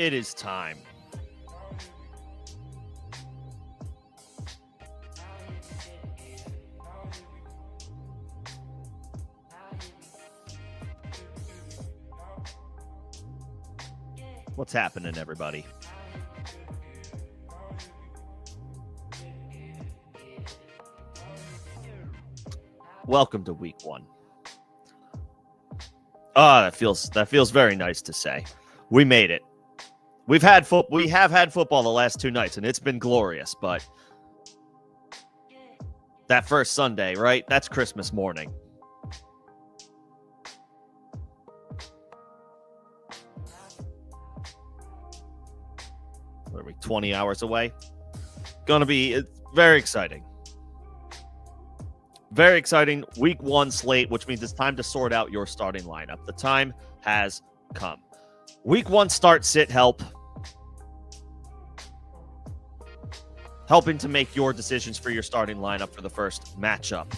it is time. What's happening, everybody? Welcome to week one. That feels very nice to say. We made it. We have had football the last 2 nights, and it's been glorious. But that first Sunday, right? That's Christmas morning. What are we, 20 hours away? Gonna be very exciting. Very exciting week one slate, which means it's time to sort out your starting lineup. The time has come. Week one start, sit, help. Helping to make your decisions for your starting lineup for the first matchup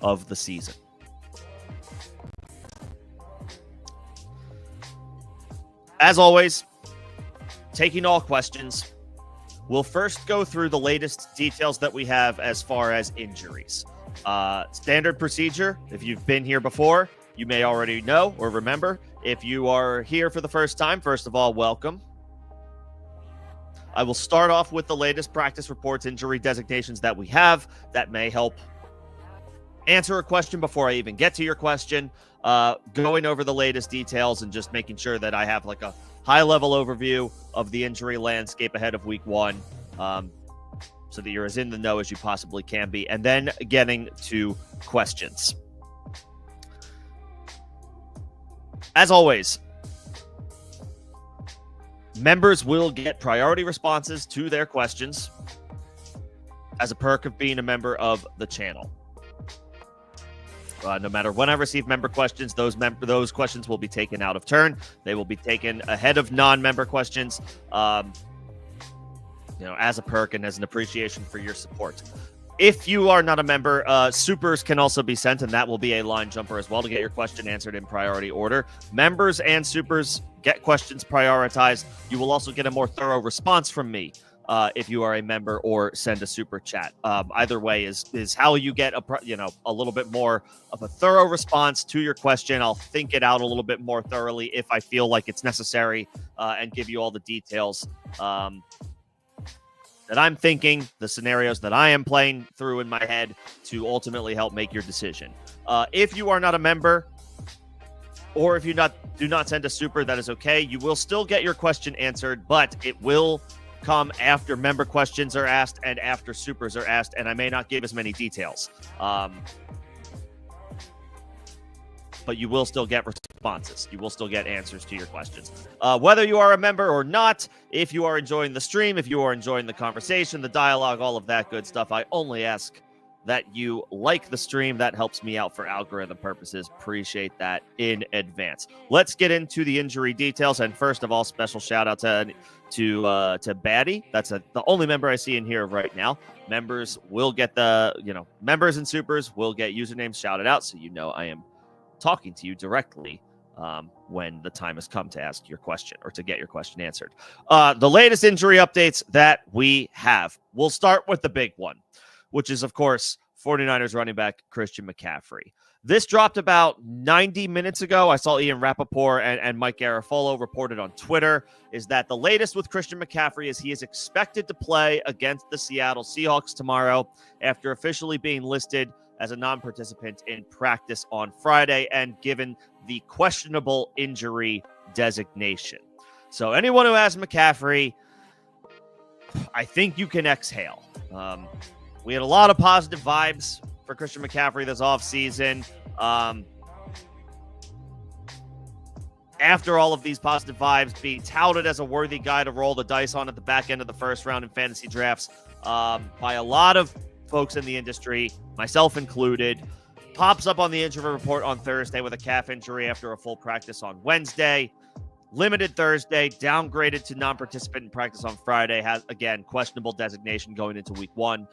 of the season. As always, taking all questions. We'll first go through the latest details that we have as far as injuries. Standard procedure. If you've been here before, you may already know or remember. If you are here for the first time, first of all, welcome. I will start off with the latest practice reports, injury designations that we have that may help answer a question before I even get to your question. Going over the latest details and just making sure that I have like a high-level overview of the injury landscape ahead of week one. So that you're as in the know as you possibly can be, and then getting to questions. As always, members will get priority responses to their questions as a perk of being a member of the channel. No matter when I receive member questions, those questions will be taken out of turn. They will be taken ahead of non-member questions. As a perk and as an appreciation for your support. If you are not a member, supers can also be sent, and that will be a line jumper as well to get your question answered in priority order. Members and supers get questions prioritized. You will also get a more thorough response from me if you are a member or send a super chat. Either way is how you get a little bit more of a thorough response to your question. I'll think it out a little bit more thoroughly if I feel like it's necessary and give you all the details that I'm thinking, the scenarios that I am playing through in my head to ultimately help make your decision. If you are not a member, or if you do not send a super, that is okay. You will still get your question answered, but it will come after member questions are asked and after supers are asked, and I may not give as many details. But you will still get responses. You will still get answers to your questions. Whether you are a member or not, if you are enjoying the stream, if you are enjoying the conversation, the dialogue, all of that good stuff, I only ask that you like the stream. That helps me out for algorithm purposes. Appreciate that in advance. Let's get into the injury details. And first of all, special shout out to Batty. That's the only member I see in here right now. Members will get members and supers will get usernames shouted out, so I am talking to you directly when the time has come to ask your question or to get your question answered. The latest injury updates that we have. We'll start with the big one, which is, of course, 49ers running back Christian McCaffrey. This dropped about 90 minutes ago. I saw Ian Rappaport and Mike Garafolo reported on Twitter is that the latest with Christian McCaffrey is he is expected to play against the Seattle Seahawks tomorrow after officially being listed as a non-participant in practice on Friday and given the questionable injury designation. So anyone who has McCaffrey, I think you can exhale. We had a lot of positive vibes for Christian McCaffrey this offseason. After all of these positive vibes, being touted as a worthy guy to roll the dice on at the back end of the first round in fantasy drafts by a lot of folks in the industry, myself included, pops up on the injury report on Thursday with a calf injury after a full practice on Wednesday. Limited Thursday, downgraded to non-participant in practice on Friday, has, again, questionable designation going into week one.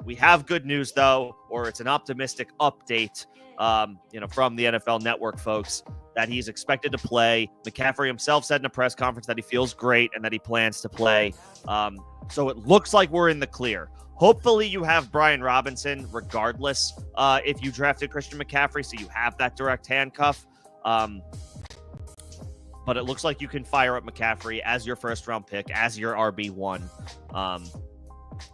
We have good news, though, or it's an optimistic update, from the NFL Network folks, that he's expected to play. McCaffrey himself said in a press conference that he feels great and that he plans to play. So it looks like we're in the clear. Hopefully you have Brian Robinson regardless if you drafted Christian McCaffrey, so you have that direct handcuff. But it looks like you can fire up McCaffrey as your first-round pick, as your RB1,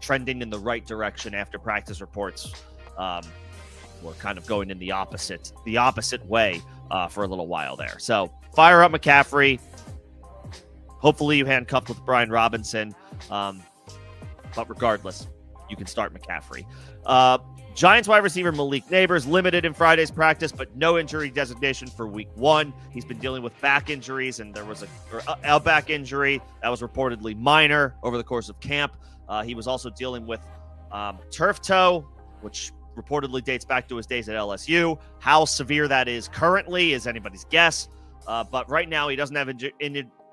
trending in the right direction after practice reports were kind of going in the opposite way for a little while there. So fire up McCaffrey. Hopefully you handcuffed with Brian Robinson. But regardless, you can start McCaffrey. Giants wide receiver Malik Neighbors limited in Friday's practice, but no injury designation for week 1. He's been dealing with back injuries, and there was a back injury that was reportedly minor over the course of camp. He was also dealing with turf toe, which reportedly dates back to his days at LSU. How severe that is currently is anybody's guess. But right now, he doesn't have an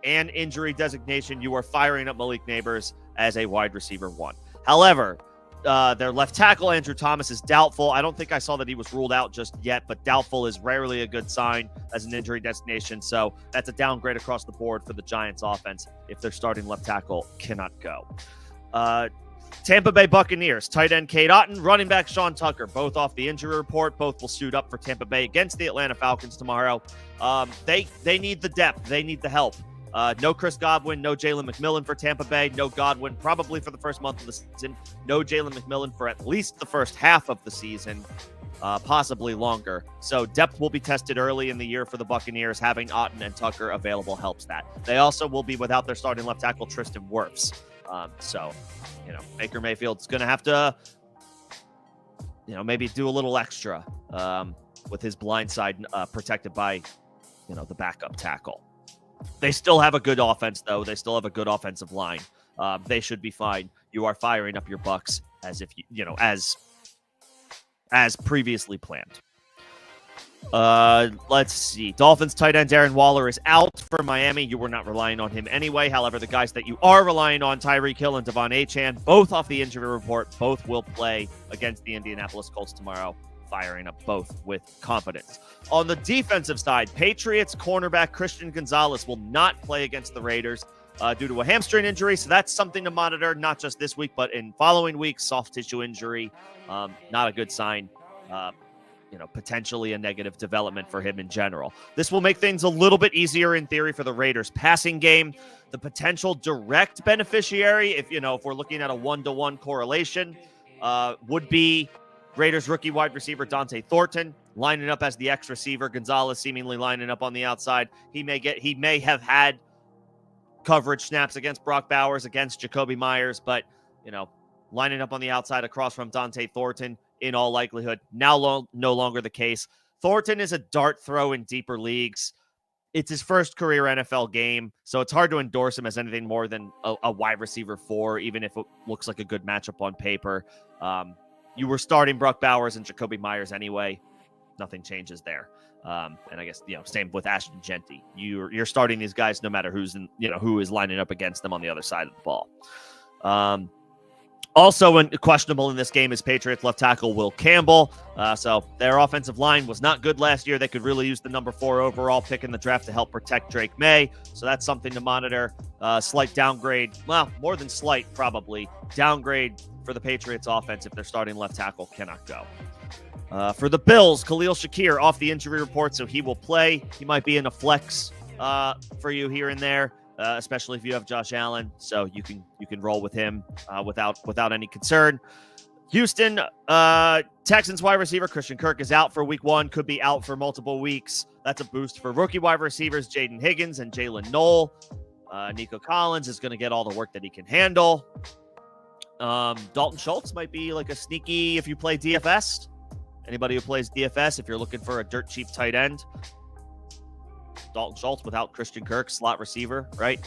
injury designation. You are firing up Malik Neighbors as a wide receiver 1. However, their left tackle, Andrew Thomas, is doubtful. I don't think I saw that he was ruled out just yet, but doubtful is rarely a good sign as an injury destination. So that's a downgrade across the board for the Giants offense if their starting left tackle cannot go. Tampa Bay Buccaneers, tight end Cade Otton, running back Sean Tucker, both off the injury report. Both will suit up for Tampa Bay against the Atlanta Falcons tomorrow. They need the depth. They need the help. No Chris Godwin, no Jalen McMillan for Tampa Bay, no Godwin probably for the first month of the season, no Jalen McMillan for at least the first half of the season, possibly longer. So depth will be tested early in the year for the Buccaneers. Having Otton and Tucker available helps that. They also will be without their starting left tackle, Tristan Wirfs. So, Baker Mayfield's going to have to, maybe do a little extra with his blind side protected by, the backup tackle. They still have a good offense, though. They still have a good offensive line. They should be fine. You are firing up your Bucs as if as previously planned. Let's see. Dolphins tight end Darren Waller is out for Miami. You were not relying on him anyway. However, the guys that you are relying on, Tyreek Hill and Devon Achane, both off the injury report, both will play against the Indianapolis Colts tomorrow. Firing up both with confidence. On the defensive side, Patriots cornerback Christian Gonzalez will not play against the Raiders due to a hamstring injury. So that's something to monitor, not just this week, but in following weeks. Soft tissue injury, not a good sign. Potentially a negative development for him in general. This will make things a little bit easier in theory for the Raiders passing game. The potential direct beneficiary, if we're looking at a 1-to-1 correlation, would be Raiders rookie wide receiver Dante Thornton lining up as the X receiver. Gonzalez seemingly lining up on the outside. He may have had coverage snaps against Brock Bowers, against Jacoby Myers, but lining up on the outside across from Dante Thornton in all likelihood now no longer the case. Thornton is a dart throw in deeper leagues. It's his first career NFL game, so it's hard to endorse him as anything more than a wide receiver 4, even if it looks like a good matchup on paper. You were starting Brock Bowers and Jacoby Myers anyway. Nothing changes there. And I guess, same with Ashton Genty. You're starting these guys no matter who is lining up against them on the other side of the ball. Also questionable in this game is Patriots left tackle Will Campbell. So their offensive line was not good last year. They could really use the number 4 overall pick in the draft to help protect Drake May. So that's something to monitor. Slight downgrade. Well, more than slight, probably. Downgrade for the Patriots offense if their starting left tackle cannot go. For the Bills, Khalil Shakir off the injury report, so he will play. He might be in a flex for you here and there, especially if you have Josh Allen. So you can roll with him without any concern. Houston Texans wide receiver Christian Kirk is out for week 1, could be out for multiple weeks. That's a boost for rookie wide receivers Jaden Higgins and Jalen Knoll. Nico Collins is going to get all the work that he can handle. Dalton Schultz might be like a sneaky if you play DFS. Anybody who plays DFS, if you're looking for a dirt cheap tight end, Dalton Schultz without Christian Kirk, slot receiver, right?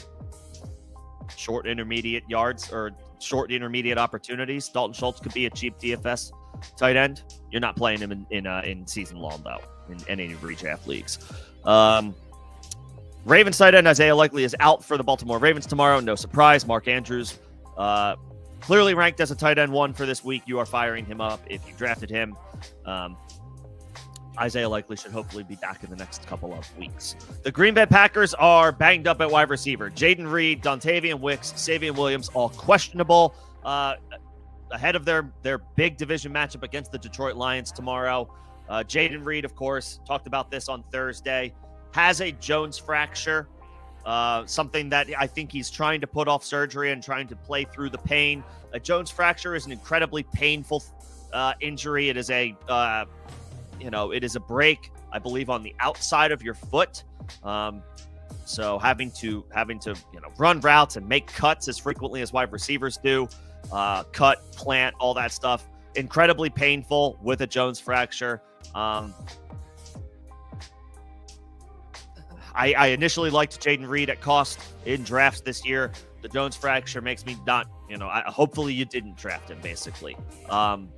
Short intermediate yards or short intermediate opportunities. Dalton Schultz could be a cheap DFS tight end. You're not playing him in season long though, in any redraft leagues. Ravens tight end Isaiah Likely is out for the Baltimore Ravens tomorrow. No surprise. Mark Andrews, clearly ranked as a tight end 1 for this week. You are firing him up if you drafted him. Isaiah Likely should hopefully be back in the next couple of weeks. The Green Bay Packers are banged up at wide receiver. Jaden Reed, Dontavian Wicks, Savion Williams, all questionable. Ahead of their big division matchup against the Detroit Lions tomorrow. Jaden Reed, of course, talked about this on Thursday, has a Jones fracture, something that I think he's trying to put off surgery and trying to play through the pain. A Jones fracture is an incredibly painful injury. It is a it is a break, I believe, on the outside of your foot. So having to run routes and make cuts as frequently as wide receivers do, cut, plant, all that stuff, incredibly painful with a Jones fracture. I initially liked Jaden Reed at cost in drafts this year. The Jones fracture makes me not, hopefully you didn't draft him, basically.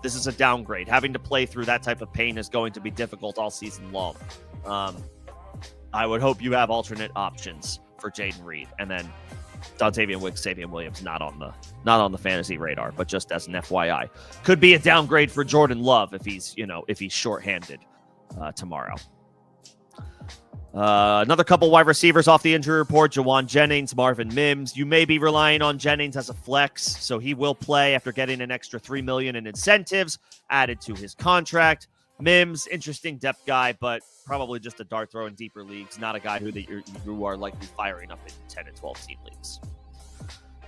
This is a downgrade. Having to play through that type of pain is going to be difficult all season long. I would hope you have alternate options for Jaden Reed. And then Dontavian Wicks, Savion Williams, not on the fantasy radar, but just as an FYI. Could be a downgrade for Jordan Love if he's shorthanded tomorrow. Another couple wide receivers off the injury report: Jawan Jennings, Marvin Mims. You may be relying on Jennings as a flex, so he will play after getting an extra $3 million in incentives added to his contract. Mims, interesting depth guy, but probably just a dart throw in deeper leagues. Not a guy who are likely firing up in 10 and 12 team leagues.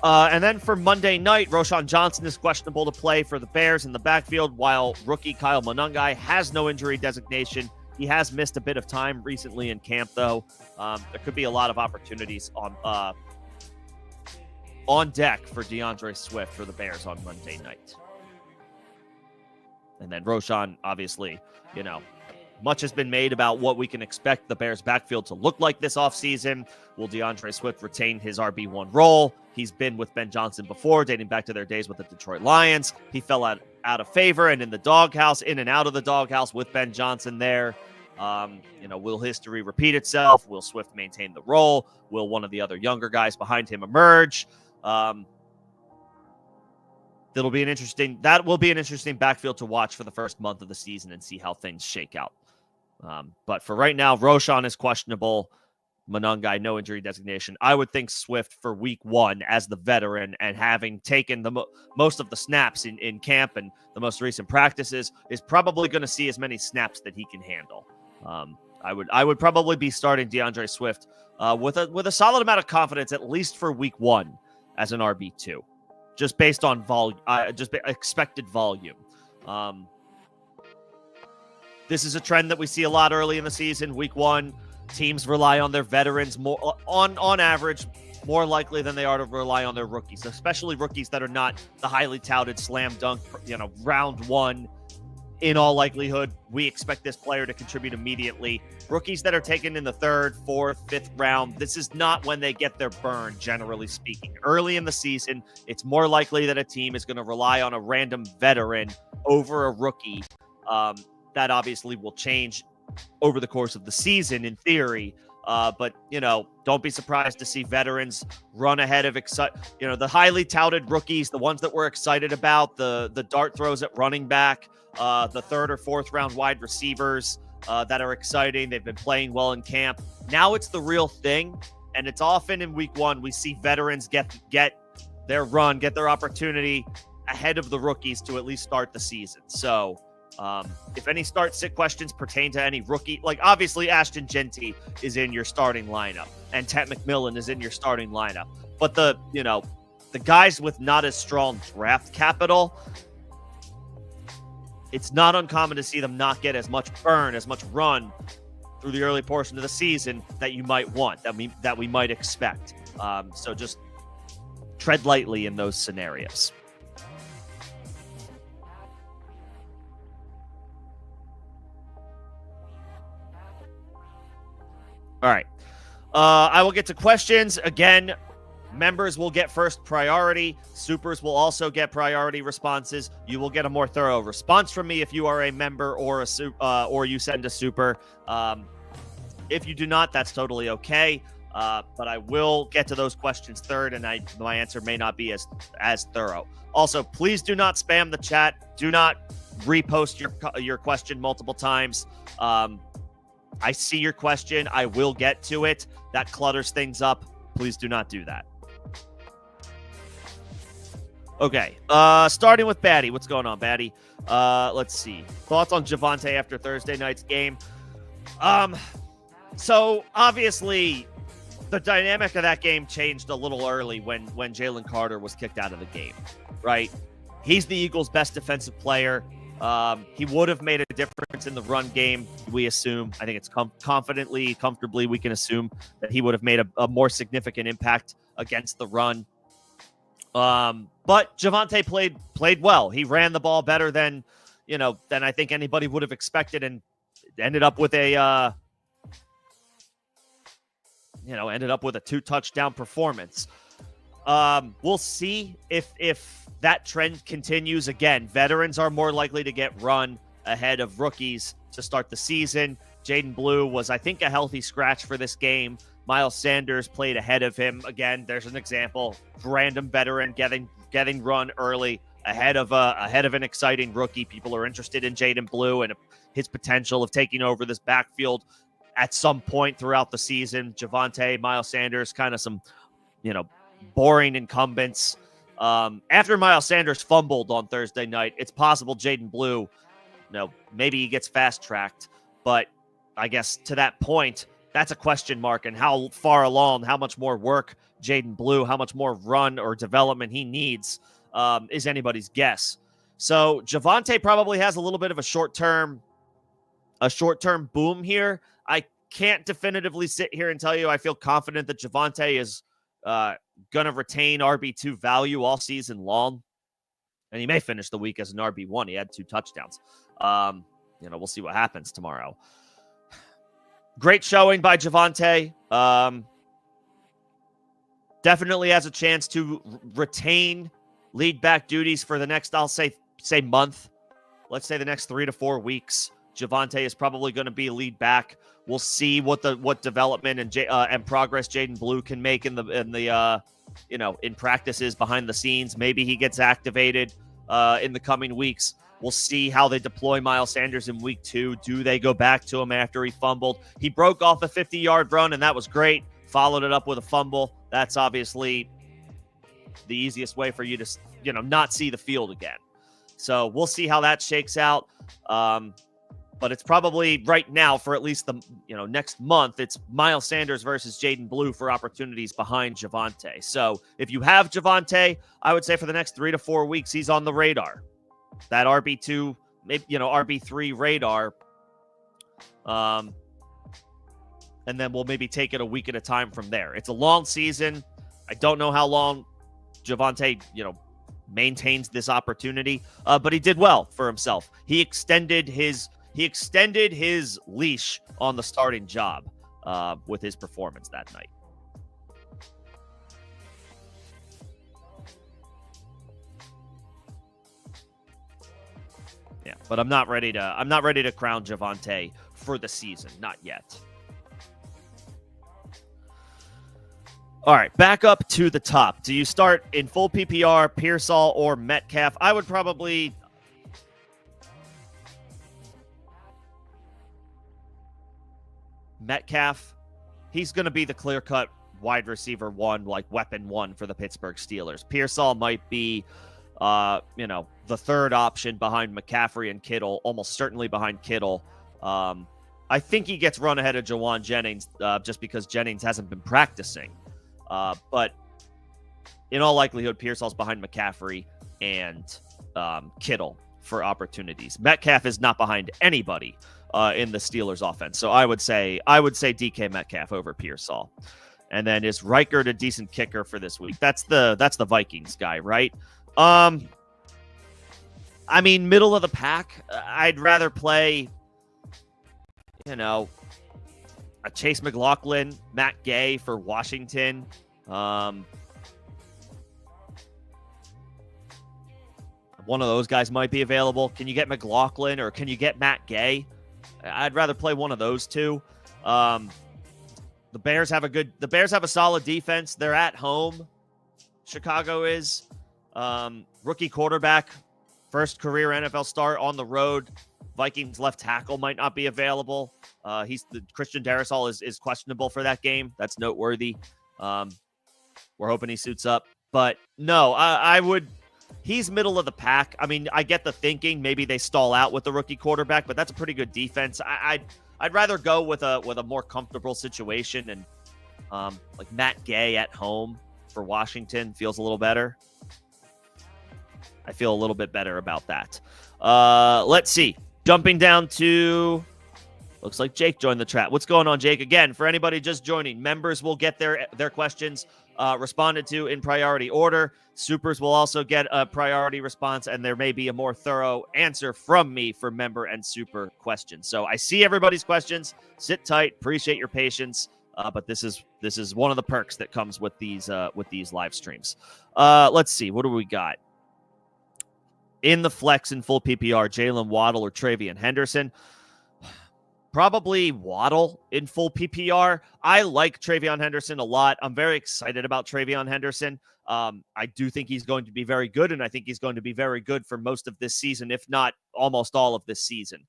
And then for Monday night, Roschon Johnson is questionable to play for the Bears in the backfield, while rookie Kyle Monangai has no injury designation. He has missed a bit of time recently in camp, though. There could be a lot of opportunities on deck for DeAndre Swift for the Bears on Monday night. And then Roschon, obviously, much has been made about what we can expect the Bears backfield to look like this offseason. Will DeAndre Swift retain his RB1 role? He's been with Ben Johnson before, dating back to their days with the Detroit Lions. He fell out of favor and in and out of the doghouse with Ben Johnson there. Will history repeat itself? Will Swift maintain the role? Will one of the other younger guys behind him emerge? That will be an interesting backfield to watch for the first month of the season and see how things shake out. But for right now, Roschon is questionable. Monangai, no injury designation. I would think Swift for week 1 as the veteran and having taken the most of the snaps in camp and the most recent practices is probably going to see as many snaps that he can handle. I would probably be starting DeAndre Swift with a solid amount of confidence, at least for week 1 as an RB2, just based on expected volume. This is a trend that we see a lot early in the season. Week 1, teams rely on their veterans more on average, more likely than they are to rely on their rookies, especially rookies that are not the highly touted slam dunk, round 1. In all likelihood, we expect this player to contribute immediately. Rookies that are taken in the 3rd, 4th, 5th round, this is not when they get their burn, generally speaking. Early in the season, it's more likely that a team is going to rely on a random veteran over a rookie. That obviously will change over the course of the season, in theory. But don't be surprised to see veterans run ahead of the highly touted rookies, the ones that we're excited about, the dart throws at running back, the 3rd or 4th round wide receivers that are exciting. They've been playing well in camp. Now it's the real thing, and it's often in week 1 we see veterans get their run, get their opportunity ahead of the rookies to at least start the season. So if any start-sit questions pertain to any rookie, like obviously Ashton Genty is in your starting lineup and Ted McMillan is in your starting lineup. But the guys with not as strong draft capital, it's not uncommon to see them not get as much burn, as much run through the early portion of the season that you might want, that we might expect. So just tread lightly in those scenarios. All right. I will get to questions. Again, members will get first priority. Supers will also get priority responses. You will get a more thorough response from me if you are a member or you send a super. If you do not, that's totally okay. But I will get to those questions third, and my answer may not be as thorough. Also, please do not spam the chat. Do not repost your question multiple times. I see your question. I will get to it. That clutters things up. Please do not do that. Okay. Starting with Batty. What's going on, Batty? Let's see. Thoughts on Javonte after Thursday night's game? So obviously the dynamic of that game changed a little early when Jalen Carter was kicked out of the game, right? He's the Eagles' best defensive player. He would have made a difference in the run game, we assume. I think it's comfortably, we can assume that he would have made a more significant impact against the run. But Javonte played well. He ran the ball better than I think anybody would have expected, and ended up with a 2-touchdown performance. We'll see if that trend continues. Again, veterans are more likely to get run ahead of rookies to start the season. Jaden Blue was, I think, a healthy scratch for this game. Miles Sanders played ahead of him. Again, there's an example. Random veteran getting run early ahead of an exciting rookie. People are interested in Jaden Blue and his potential of taking over this backfield at some point throughout the season. Javonte, Miles Sanders, kind of some, boring incumbents. After Miles Sanders fumbled on Thursday night, it's possible Jaden Blue, maybe he gets fast-tracked. But I guess to that point, that's a question mark, and how far along, how much more work Jaden Blue, how much more run or development he needs is anybody's guess. So Javonte probably has a little bit of a short-term boom here. I can't definitively sit here and tell you I feel confident that Javonte is going to retain RB2 value all season long. And he may finish the week as an RB1. He had 2 touchdowns. We'll see what happens tomorrow. Great showing by Javonte. Definitely has a chance to retain lead back duties for the next, I'll say month. Let's say the next 3 to 4 weeks. Javonte is probably going to be lead back. We'll see what development and progress Jaden Blue can make in practices behind the scenes. Maybe he gets activated in the coming weeks. We'll see how they deploy Miles Sanders in week 2. Do they go back to him after he fumbled? He broke off a 50-yard run, and that was great. Followed it up with a fumble. That's obviously the easiest way for you to, not see the field again. So we'll see how that shakes out. But it's probably right now, for at least the next month, it's Miles Sanders versus Jaden Blue for opportunities behind Javonte. So if you have Javonte, I would say for the next 3 to 4 weeks, he's on the radar. That RB2, maybe RB3 radar. And then we'll maybe take it a week at a time from there. It's a long season. I don't know how long Javonte, maintains this opportunity, but he did well for himself. He extended his leash on the starting job with his performance that night. Yeah, but I'm not ready to crown Javonte for the season, not yet. All right, back up to the top. Do you start in full PPR, Pearsall, or Metcalf? I would probably Metcalf. He's going to be the clear-cut wide receiver 1, like weapon 1 for the Pittsburgh Steelers. Pearsall might be, the third option behind McCaffrey and Kittle, almost certainly behind Kittle. I think he gets run ahead of Jawan Jennings just because Jennings hasn't been practicing. But in all likelihood, Pearsall's behind McCaffrey and Kittle for opportunities. Metcalf is not behind anybody in the Steelers offense. So I would say DK Metcalf over Pearsall. And then is Reichert a decent kicker for this week? That's the Vikings guy, right? Middle of the pack. I'd rather play, a Chase McLaughlin, Matt Gay for Washington. One of those guys might be available. Can you get McLaughlin or can you get Matt Gay? I'd rather play one of those two. The Bears have a solid defense. They're at home. Chicago is rookie quarterback First career NFL start on the road. Vikings left tackle might not be available. Christian Darrisaw is questionable for that game. That's noteworthy. We're hoping he suits up. But no, I would. He's middle of the pack. I mean, I get the thinking. Maybe they stall out with the rookie quarterback, but that's a pretty good defense. I'd rather go with a more comfortable situation, and like Matt Gay at home for Washington feels a little better. I feel a little bit better about that. Let's see. Jumping down to, looks like Jake joined the chat. What's going on, Jake? Again, for anybody just joining, members will get their questions responded to in priority order. Supers will also get a priority response, and there may be a more thorough answer from me for member and super questions. So I see everybody's questions. Sit tight. Appreciate your patience. But this is one of the perks that comes with these live streams. Let's see. What do we got? In the flex in full PPR, Jalen Waddle or TreVeyon Henderson? Probably Waddle in full PPR. I like TreVeyon Henderson a lot. I'm very excited about TreVeyon Henderson. I do think he's going to be very good, and I think he's going to be very good for most of this season, if not almost all of this season.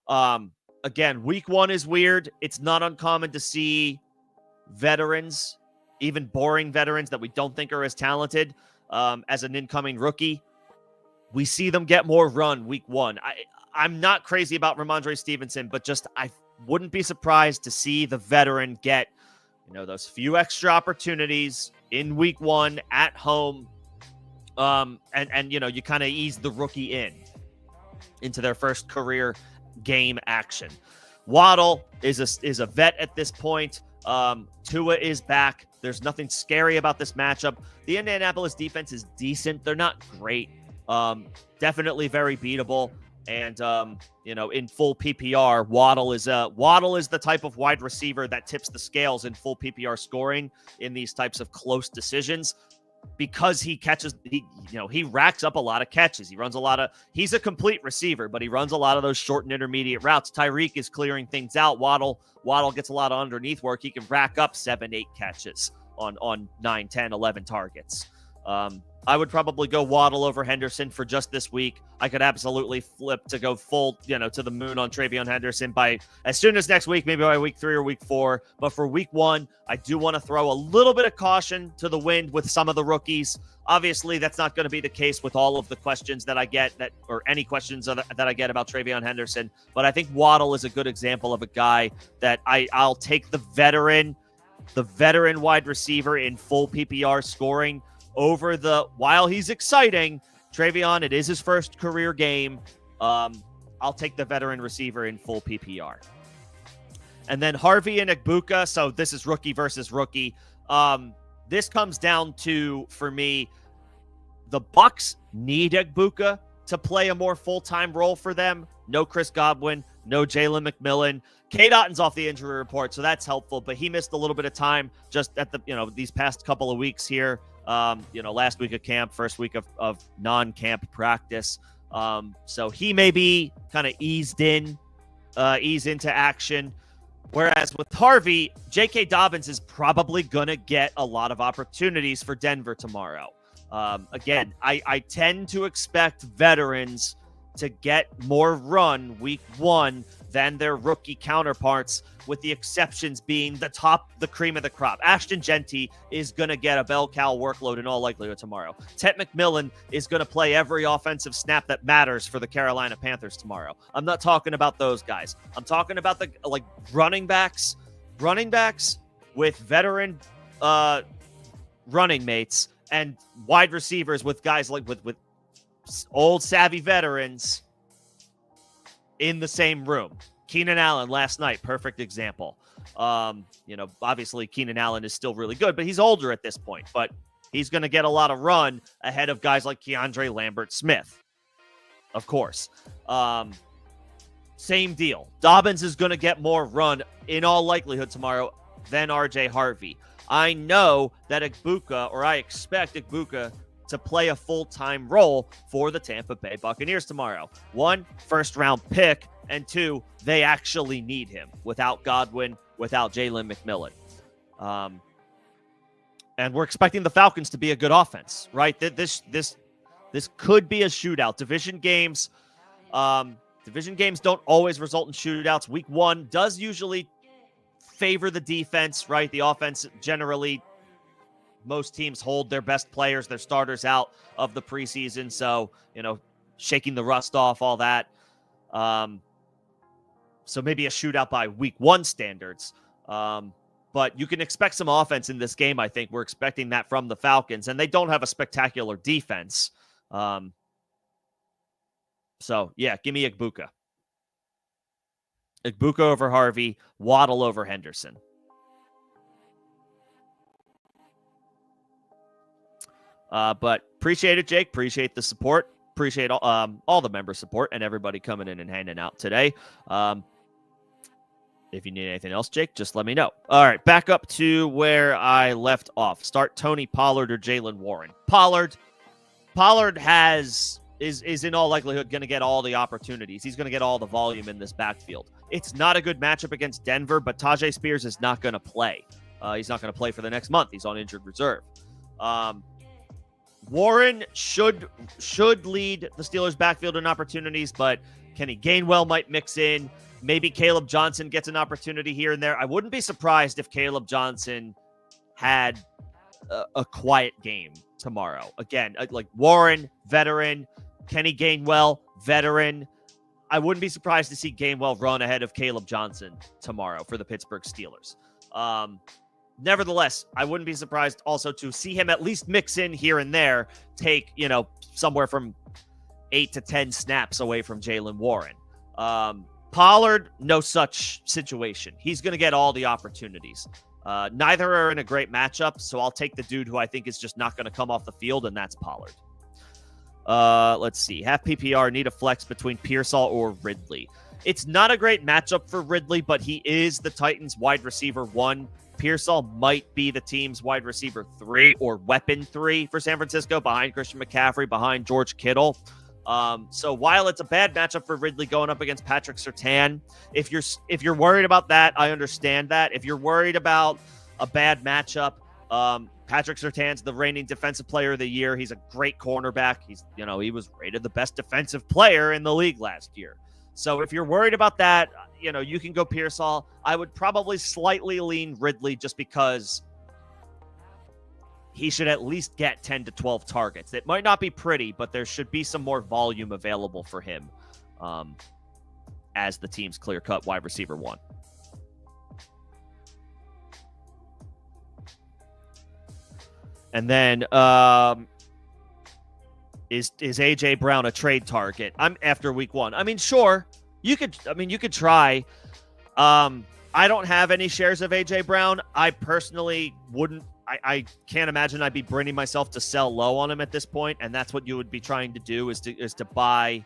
Again, week one is weird. It's not uncommon to see veterans, even boring veterans that we don't think are as talented as an incoming rookie. We see them get more run week one. I'm not crazy about Ramondre Stevenson, but just I wouldn't be surprised to see the veteran get, those few extra opportunities in week one at home. And you kind of ease the rookie into their first career game action. Waddle is a vet at this point. Tua is back. There's nothing scary about this matchup. The Indianapolis defense is decent. They're not great. Definitely very beatable. And, in full PPR, Waddle is the type of wide receiver that tips the scales in full PPR scoring in these types of close decisions, because he racks up a lot of catches. He's a complete receiver, but he runs a lot of those short and intermediate routes. Tyreek is clearing things out. Waddle gets a lot of underneath work. He can rack up 7-8 catches on 9, 10, 11 targets. I would probably go Waddle over Henderson for just this week. I could absolutely flip to go full, to the moon on TreVeyon Henderson by as soon as next week, maybe by week 3 or week 4. But for week 1, I do want to throw a little bit of caution to the wind with some of the rookies. Obviously, that's not going to be the case with all of the questions that I get or any questions that I get about TreVeyon Henderson. But I think Waddle is a good example of a guy that I'll take the veteran wide receiver in full PPR scoring over while he's exciting, TreVeyon, it is his first career game. I'll take the veteran receiver in full PPR. And then Harvey and Egbuka. So this is rookie versus rookie. This comes down to, for me, the Bucs need Egbuka to play a more full-time role for them. No Chris Godwin, no Jalen McMillan. Cade Otton's off the injury report, so that's helpful, but he missed a little bit of time just at these past couple of weeks here. Last week of camp, first week of non-camp practice. So he may be kind of ease into action. Whereas with Harvey, J.K. Dobbins is probably going to get a lot of opportunities for Denver tomorrow. Again, I tend to expect veterans to get more run week 1 than their rookie counterparts, with the exceptions being the cream of the crop. Ashton Genty is going to get a bell cow workload in all likelihood tomorrow. Ted McMillan is going to play every offensive snap that matters for the Carolina Panthers tomorrow. I'm not talking about those guys. I'm talking about the running backs with veteran running mates, and wide receivers with guys with old savvy veterans in the same room. Keenan Allen last night, perfect example. Obviously Keenan Allen is still really good, but he's older at this point. But he's going to get a lot of run ahead of guys like Keandre Lambert-Smith, of course. Same deal. Dobbins is going to get more run in all likelihood tomorrow than RJ Harvey. I know that I expect Egbuka to play a full-time role for the Tampa Bay Buccaneers tomorrow. 1, first-round pick, and 2, they actually need him without Godwin, without Jalen McMillan. And we're expecting the Falcons to be a good offense, right? This This could be a shootout. Division games don't always result in shootouts. Week 1 does usually favor the defense, right? The offense generally, most teams hold their best players, their starters out of the preseason. So, shaking the rust off, all that. So maybe a shootout by week 1 standards. But you can expect some offense in this game, I think. We're expecting that from the Falcons, and they don't have a spectacular defense. So, yeah, give me Igbokwe. Igbokwe over Harvey, Waddle over Henderson. But appreciate it, Jake. Appreciate the support. Appreciate all the member support and everybody coming in and hanging out today. If you need anything else, Jake, just let me know. All right, back up to where I left off. Start Tony Pollard or Jaylen Warren. Pollard is in all likelihood going to get all the opportunities. He's going to get all the volume in this backfield. It's not a good matchup against Denver, but Tajay Spears is not going to play. He's not going to play for the next month. He's on injured reserve. Warren should lead the Steelers' backfield in opportunities, but Kenny Gainwell might mix in. Maybe Caleb Johnson gets an opportunity here and there. I wouldn't be surprised if Caleb Johnson had a quiet game tomorrow. Again, like Warren, veteran. Kenny Gainwell, veteran. I wouldn't be surprised to see Gainwell run ahead of Caleb Johnson tomorrow for the Pittsburgh Steelers. Nevertheless, I wouldn't be surprised also to see him at least mix in here and there, take, somewhere from 8 to 10 snaps away from Jaylen Warren. Pollard, no such situation. He's going to get all the opportunities. Neither are in a great matchup, so I'll take the dude who I think is just not going to come off the field, and that's Pollard. Let's see. Half PPR, need a flex between Pearsall or Ridley. It's not a great matchup for Ridley, but he is the Titans' wide receiver 1. Pearsall might be the team's wide receiver 3 or weapon 3 for San Francisco, behind Christian McCaffrey, behind George Kittle. So while it's a bad matchup for Ridley going up against Patrick Surtain, if you're worried about that, I understand that. If you're worried about a bad matchup, Patrick Surtain's the reigning defensive player of the year. He's a great cornerback. He was rated the best defensive player in the league last year. So if you're worried about that, you can go Pearsall. I would probably slightly lean Ridley just because he should at least get 10 to 12 targets. It might not be pretty, but there should be some more volume available for him as the team's clear-cut wide receiver 1. And then is A.J. Brown a trade target? I'm after week 1. I mean, sure, you could try. I don't have any shares of A.J. Brown. I personally wouldn't. I can't imagine I'd be branding myself to sell low on him at this point, and that's what you would be trying to do is to buy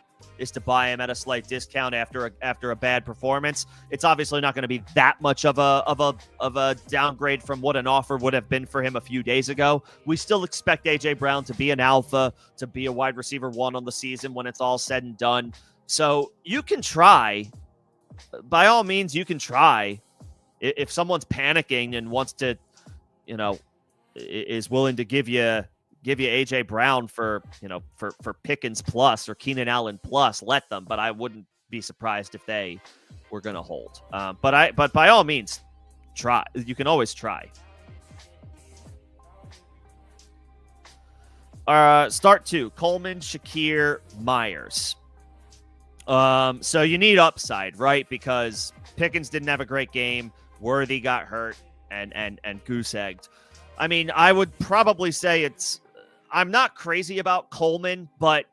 him at a slight discount after a bad performance. It's obviously not going to be that much of a downgrade from what an offer would have been for him a few days ago. We still expect A.J. Brown to be an alpha, to be a wide receiver 1 on the season when it's all said and done. So you can try. By all means, you can try. If someone's panicking and wants to, is willing to give you A.J. Brown for Pickens plus or Keenan Allen plus, let them. But I wouldn't be surprised if they were going to hold. But by all means, try. You can always try. Start 2, Coleman, Shakir, Myers. So you need upside, right? Because Pickens didn't have a great game. Worthy got hurt and goose-egged. I mean, I would probably say I'm not crazy about Coleman, but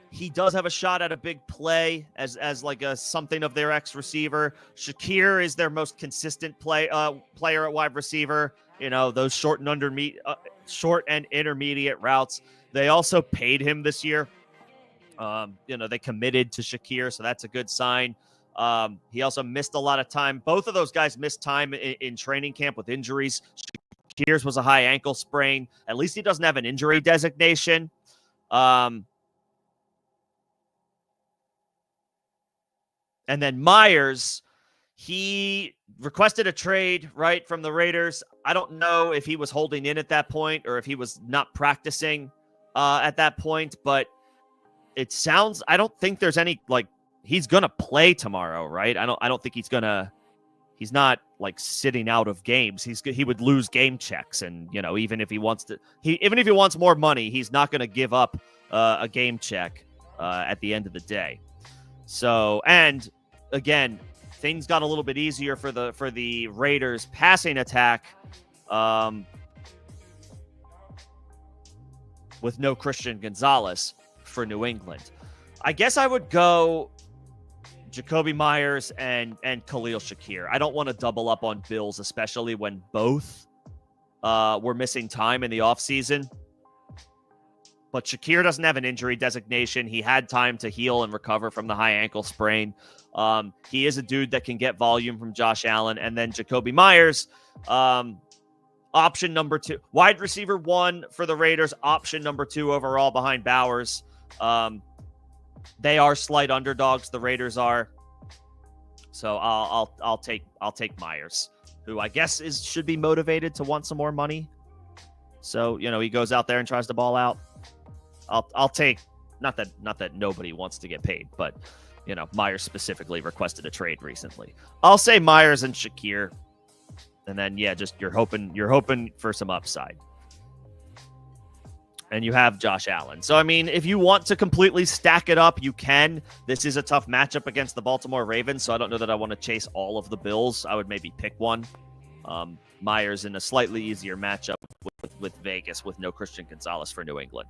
he does have a shot at a big play as like something of their ex-receiver. Shakir is their most consistent player at wide receiver. Those short and intermediate routes. They also paid him this year. They committed to Shakir, so that's a good sign. He also missed a lot of time. Both of those guys missed time in training camp with injuries. Shakir's was a high ankle sprain. At least he doesn't have an injury designation. And then Myers, He requested a trade, right, from the Raiders. I don't know if he was holding in at that point or if he was not practicing at that point, but it sounds, I don't think there's any, like, he's going to play tomorrow, right? I don't think he's not like sitting out of games. He would lose game checks. And, you know, even if he wants more money, he's not going to give up a game check at the end of the day. So, and again, things got a little bit easier for the Raiders passing attack with no Christian Gonzalez for New England. I guess I would go Jakobi Meyers and Khalil Shakir. I don't want to double up on Bills, especially when both were missing time in the offseason. But Shakir doesn't have an injury designation. He had time to heal and recover from the high ankle sprain. He is a dude that can get volume from Josh Allen. And then Jakobi Meyers, option number 2. Wide receiver 1 for the Raiders, option number 2 overall behind Bowers. They are slight underdogs, the Raiders are. So I'll take Myers, who I guess should be motivated to want some more money. So, you know, he goes out there and tries to ball out. I'll take, not that nobody wants to get paid, but, you know, Myers specifically requested a trade recently. I'll say Myers and Shakir. And then, yeah, just you're hoping for some upside. And you have Josh Allen. So, I mean, if you want to completely stack it up, you can. This is a tough matchup against the Baltimore Ravens, so I don't know that I want to chase all of the Bills. I would maybe pick one. Myers in a slightly easier matchup with Vegas with no Christian Gonzalez for New England.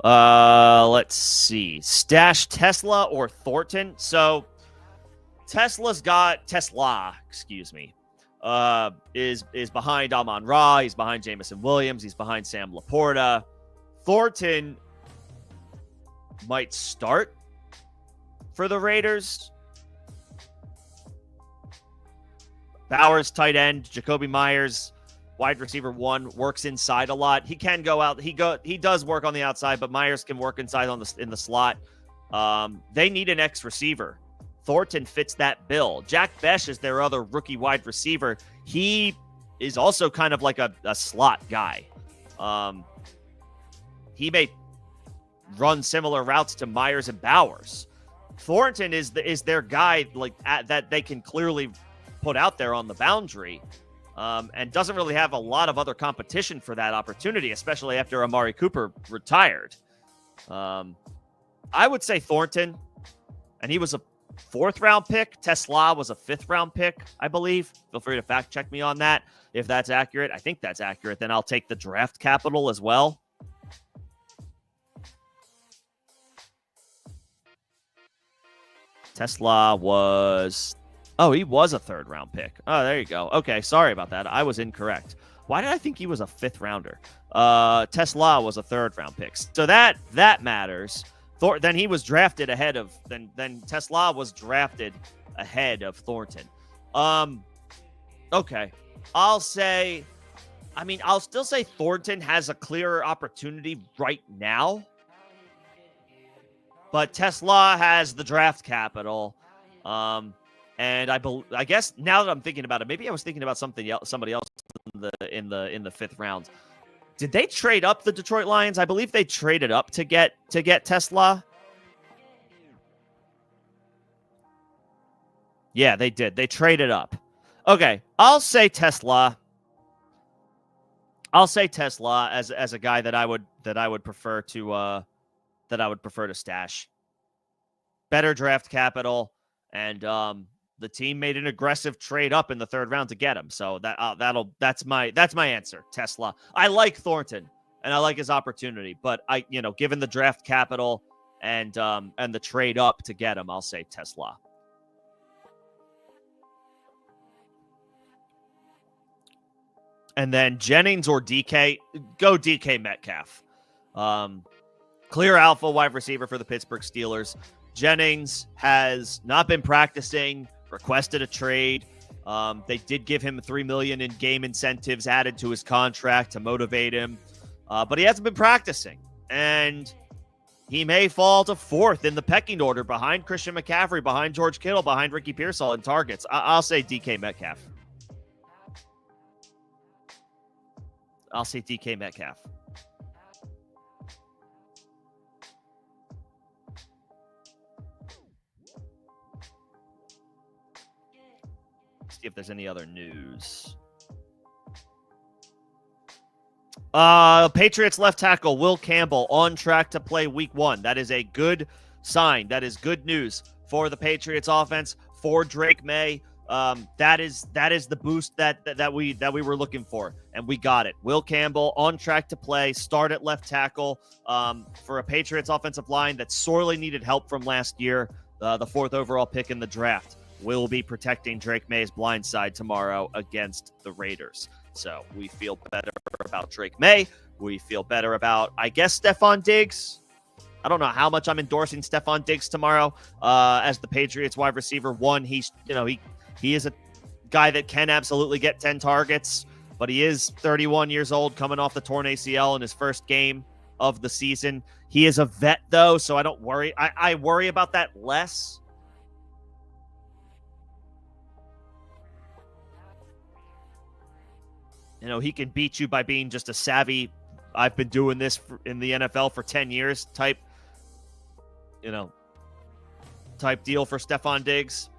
Let's see. Stash Tesla or Thornton? So, Tesla, is behind Amon-Ra. He's behind Jameson Williams. He's behind Sam Laporta. Thornton might start for the Raiders. Bowers, tight end. Jakobi Meyers, wide receiver 1, works inside a lot. He can go out. He does work on the outside, but Meyers can work inside in the slot. They need an X receiver. Thornton fits that bill. Jack Besh is their other rookie wide receiver. He is also kind of like a slot guy. He may run similar routes to Myers and Bowers. Thornton is their guy that they can clearly put out there on the boundary, and doesn't really have a lot of other competition for that opportunity, especially after Amari Cooper retired. I would say Thornton, and he was a 4th-round pick. Tesla was a 5th-round pick, I believe. Feel free to fact check me on that if that's accurate. I think that's accurate. Then I'll take the draft capital as well. Tesla was... Oh, he was a 3rd-round pick. Oh, there you go. Okay, sorry about that. I was incorrect. Why did I think he was a 5th-rounder? Tesla was a 3rd-round pick. So that matters. Then he was drafted ahead of... Then Tesla was drafted ahead of Thornton. Okay. I'll still say Thornton has a clearer opportunity right now. But Tesla has the draft capital. And I guess now that I'm thinking about it, maybe I was thinking about somebody else in the 5th round. Did they trade up the Detroit Lions? I believe they traded up to get Tesla. Yeah, they did. They traded up. Okay, I'll say Tesla. I'll say Tesla as a guy that I would prefer to stash. Better draft capital, and the team made an aggressive trade up in the 3rd round to get him. So that's my answer. Tesla. I like Thornton and I like his opportunity, but given the draft capital and the trade up to get him, I'll say Tesla. And then Jennings or DK, go DK Metcalf. Clear alpha wide receiver for the Pittsburgh Steelers. Jennings has not been practicing, requested a trade. They did give him $3 million in game incentives added to his contract to motivate him, but he hasn't been practicing. And he may fall to 4th in the pecking order behind Christian McCaffrey, behind George Kittle, behind Ricky Pearsall in targets. I'll say DK Metcalf. I'll say DK Metcalf. See if there's any other news. Patriots left tackle Will Campbell on track to play week 1. That is a good sign. That is good news for the Patriots offense, for Drake May. That is the boost that we were looking for, and we got it. Will Campbell on track to play, start at left tackle for a Patriots offensive line that sorely needed help from last year. The 4th overall pick in the draft will be protecting Drake May's blind side tomorrow against the Raiders. So we feel better about Drake May. We feel better about, I guess, Stephon Diggs. I don't know how much I'm endorsing Stephon Diggs tomorrow as the Patriots wide receiver 1. He is a guy that can absolutely get 10 targets, but he is 31 years old, coming off the torn ACL in his first game of the season. He is a vet, though, so I don't worry. I worry about that less. He can beat you by being just a savvy, I've been doing this in the NFL for 10 years type deal for Stephon Diggs.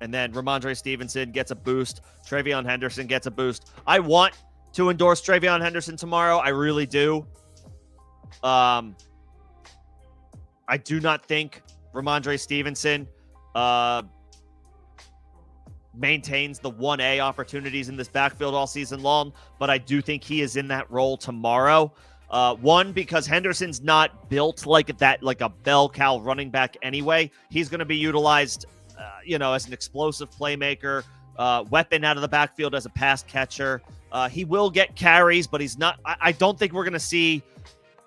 And then Ramondre Stevenson gets a boost. Travion Henderson gets a boost. I want to endorse Travion Henderson tomorrow. I really do. I do not think Ramondre Stevenson maintains the 1A opportunities in this backfield all season long, but I do think he is in that role tomorrow. One, because Henderson's not built like a bell cow running back anyway. He's going to be utilized, as an explosive playmaker, weapon out of the backfield as a pass catcher. He will get carries, but he's not. I don't think we're going to see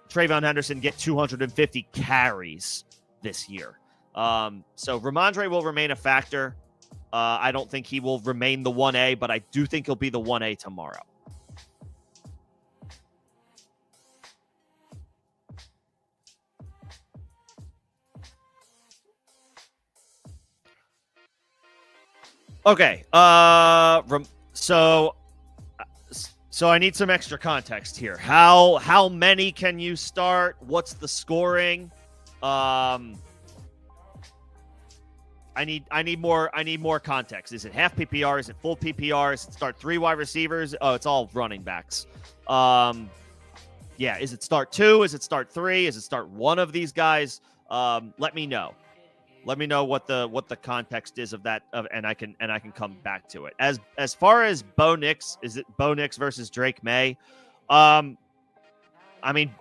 Travion Henderson get 250 carries this year. So Ramondre will remain a factor. I don't think he will remain the 1A, but I do think he'll be the 1A tomorrow. Okay. So I need some extra context here. How many can you start? What's the scoring? I need more context. Is it half PPR? Is it full PPR? Is it start 3 wide receivers? Oh, it's all running backs. Yeah. Is it start 2? Is it start 3? Is it start 1 of these guys? Let me know. Let me know what the context is of that, and I can come back to it. As far as Bo Nix, is it Bo Nix versus Drake May? I mean,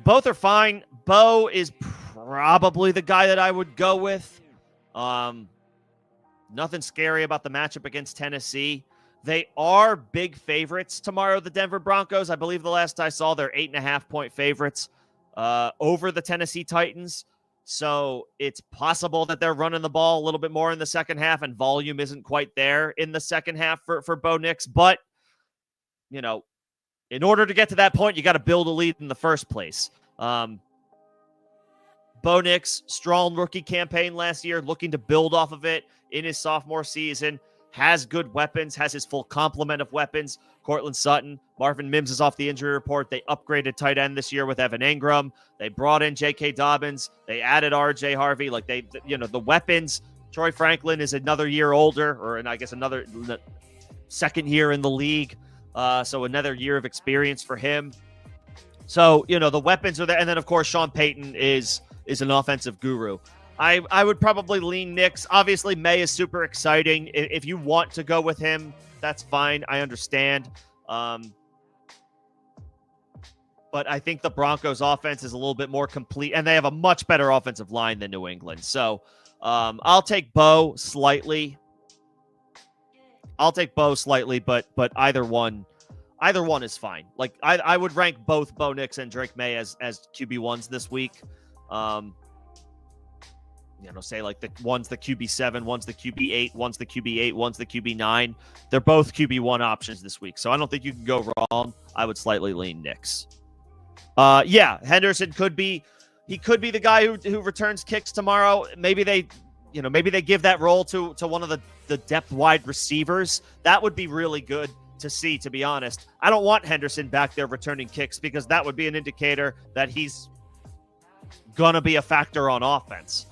both are fine. Bo is probably the guy that I would go with. Nothing scary about the matchup against Tennessee. They are big favorites tomorrow, the Denver Broncos. I believe the last I saw, they're 8.5-point favorites over the Tennessee Titans. So it's possible that they're running the ball a little bit more in the second half, and volume isn't quite there in the second half for Bo Nix. But, in order to get to that point, you got to build a lead in the first place. Bo Nix, strong rookie campaign last year, looking to build off of it in his sophomore season. Has good weapons, has his full complement of weapons. Cortland Sutton, Marvin Mims is off the injury report. They upgraded tight end this year with Evan Ingram. They brought in J.K. Dobbins. They added R.J. Harvey. The weapons. Troy Franklin is another year older, or I guess another second year in the league. So another year of experience for him. So, the weapons are there. And then, of course, Sean Payton is an offensive guru. I would probably lean Nix. Obviously, May is super exciting. If you want to go with him, that's fine. I understand. But I think the Broncos offense is a little bit more complete, and they have a much better offensive line than New England. So I'll take Bo slightly. But either one is fine. Like I would rank both Bo Nix and Drake May as QB1s this week. Say like one's the QB7, one's the QB8, one's the QB8, one's the QB9. They're both QB1 options this week. So I don't think you can go wrong. I would slightly lean Nix. Yeah, Henderson could be the guy who returns kicks tomorrow. Maybe they give that role to one of the depth wide receivers. That would be really good to see, to be honest. I don't want Henderson back there returning kicks because that would be an indicator that he's gonna be a factor on offense.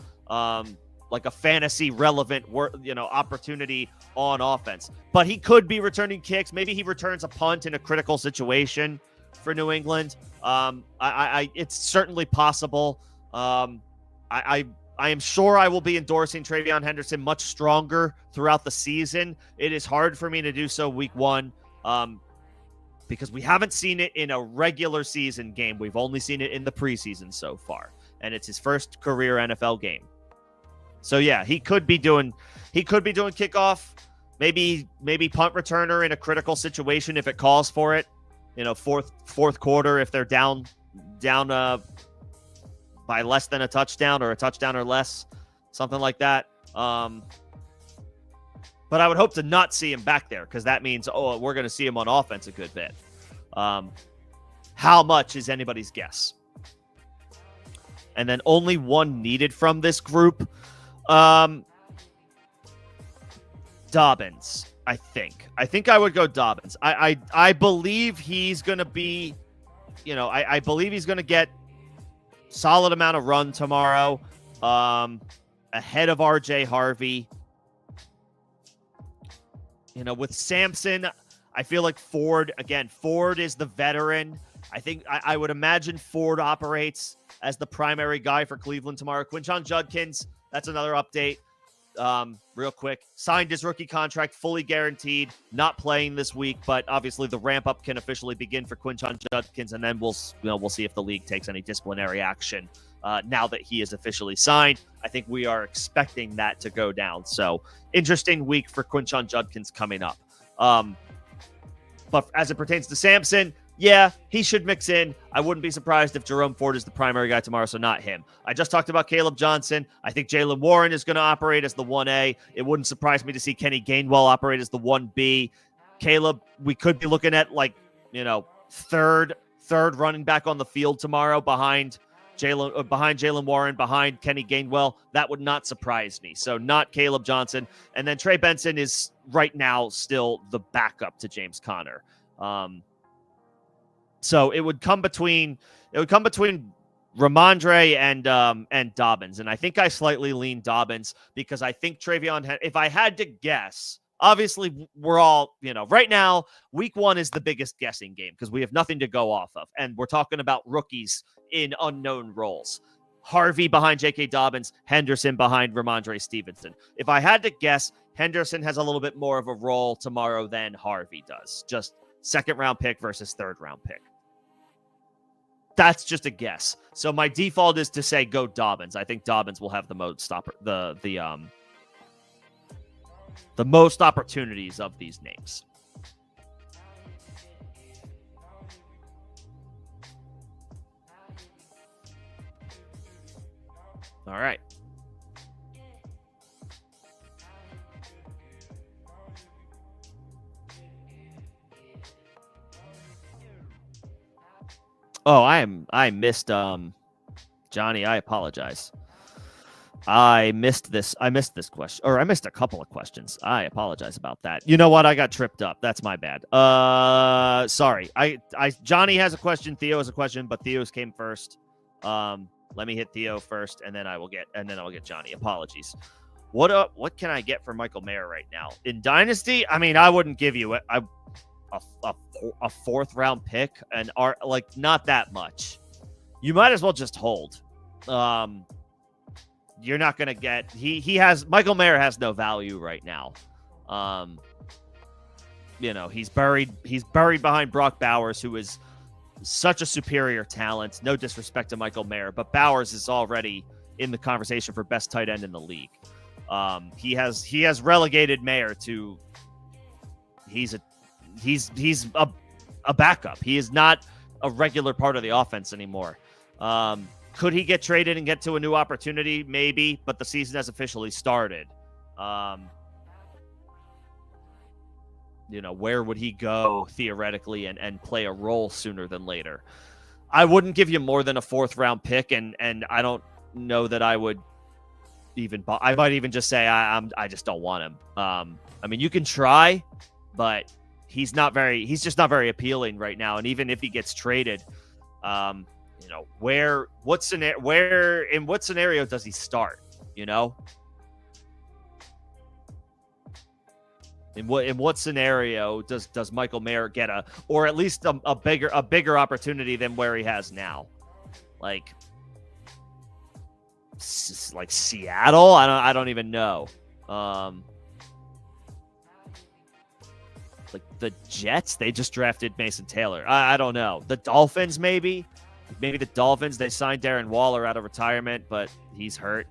Like a fantasy relevant opportunity on offense. But he could be returning kicks. Maybe he returns a punt in a critical situation for New England. It's certainly possible. I am sure I will be endorsing TreVeyon Henderson much stronger throughout the season. It is hard for me to do so week one because we haven't seen it in a regular season game. We've only seen it in the preseason so far, and it's his first career NFL game. So yeah, he could be doing kickoff, maybe punt returner in a critical situation if it calls for it. Fourth quarter if they're down by less than a touchdown or a touchdown or less, something like that. But I would hope to not see him back there because that means we're going to see him on offense a good bit. How much is anybody's guess? And then only one needed from this group. Dobbins, I think I would go Dobbins. I believe he's going to be, I believe he's going to get solid amount of run tomorrow, ahead of RJ Harvey. With Sampson, I feel like Ford is the veteran. I think I would imagine Ford operates as the primary guy for Cleveland tomorrow. Quinshon Judkins, that's another update. Real quick, signed his rookie contract, fully guaranteed, not playing this week, but obviously the ramp up can officially begin for Quinshon Judkins, and then we'll see if the league takes any disciplinary action now that he is officially signed. I think we are expecting that to go down. So interesting week for Quinshon Judkins coming up. But as it pertains to Sampson, yeah, he should mix in. I wouldn't be surprised if Jerome Ford is the primary guy tomorrow, so not him. I just talked about Caleb Johnson. I think Jaylen Warren is going to operate as the 1A. It wouldn't surprise me to see Kenny Gainwell operate as the 1B. Caleb, we could be looking at third running back on the field tomorrow behind Jaylen Warren, behind Kenny Gainwell. That would not surprise me. So not Caleb Johnson. And then Trey Benson is right now still the backup to James Conner. So it would come between Ramondre and Dobbins. And I think I slightly lean Dobbins because I think TreVeyon, if I had to guess, obviously we're all, right now, week one is the biggest guessing game because we have nothing to go off of. And we're talking about rookies in unknown roles. Harvey behind J.K. Dobbins, Henderson behind Ramondre Stevenson. If I had to guess, Henderson has a little bit more of a role tomorrow than Harvey does. Just second round pick versus third round pick. That's just a guess. So my default is to say go Dobbins. I think Dobbins will have the most opportunities of these names. All right. Oh, I missed Johnny, I apologize. I missed this question, or I missed a couple of questions. I apologize about that. You know what? I got tripped up. That's my bad. Sorry. Johnny has a question, Theo has a question, but Theo's came first. Let me hit Theo first, and then I'll get Johnny. Apologies. What can I get for Michael Mayer right now? In Dynasty, I mean, I wouldn't give you a fourth round pick and are like not that much. You might as well just hold. You're not going to get Michael Mayer has no value right now. He's buried behind Brock Bowers, who is such a superior talent. No disrespect to Michael Mayer, but Bowers is already in the conversation for best tight end in the league. He has relegated Mayer to he's a backup. He is not a regular part of the offense anymore. Could he get traded and get to a new opportunity? Maybe, but the season has officially started. Where would he go theoretically and play a role sooner than later? I wouldn't give you more than a 4th round pick, and I don't know that I would even. I might even just say I just don't want him. I mean, you can try, but he's just not very appealing right now. And even if he gets traded, in what scenario does he start? In what scenario does Michael Mayer get or at least a bigger opportunity than where he has now? Like Seattle? I don't even know. Like the Jets, they just drafted Mason Taylor. I don't know. The Dolphins, maybe the Dolphins. They signed Darren Waller out of retirement, but he's hurt.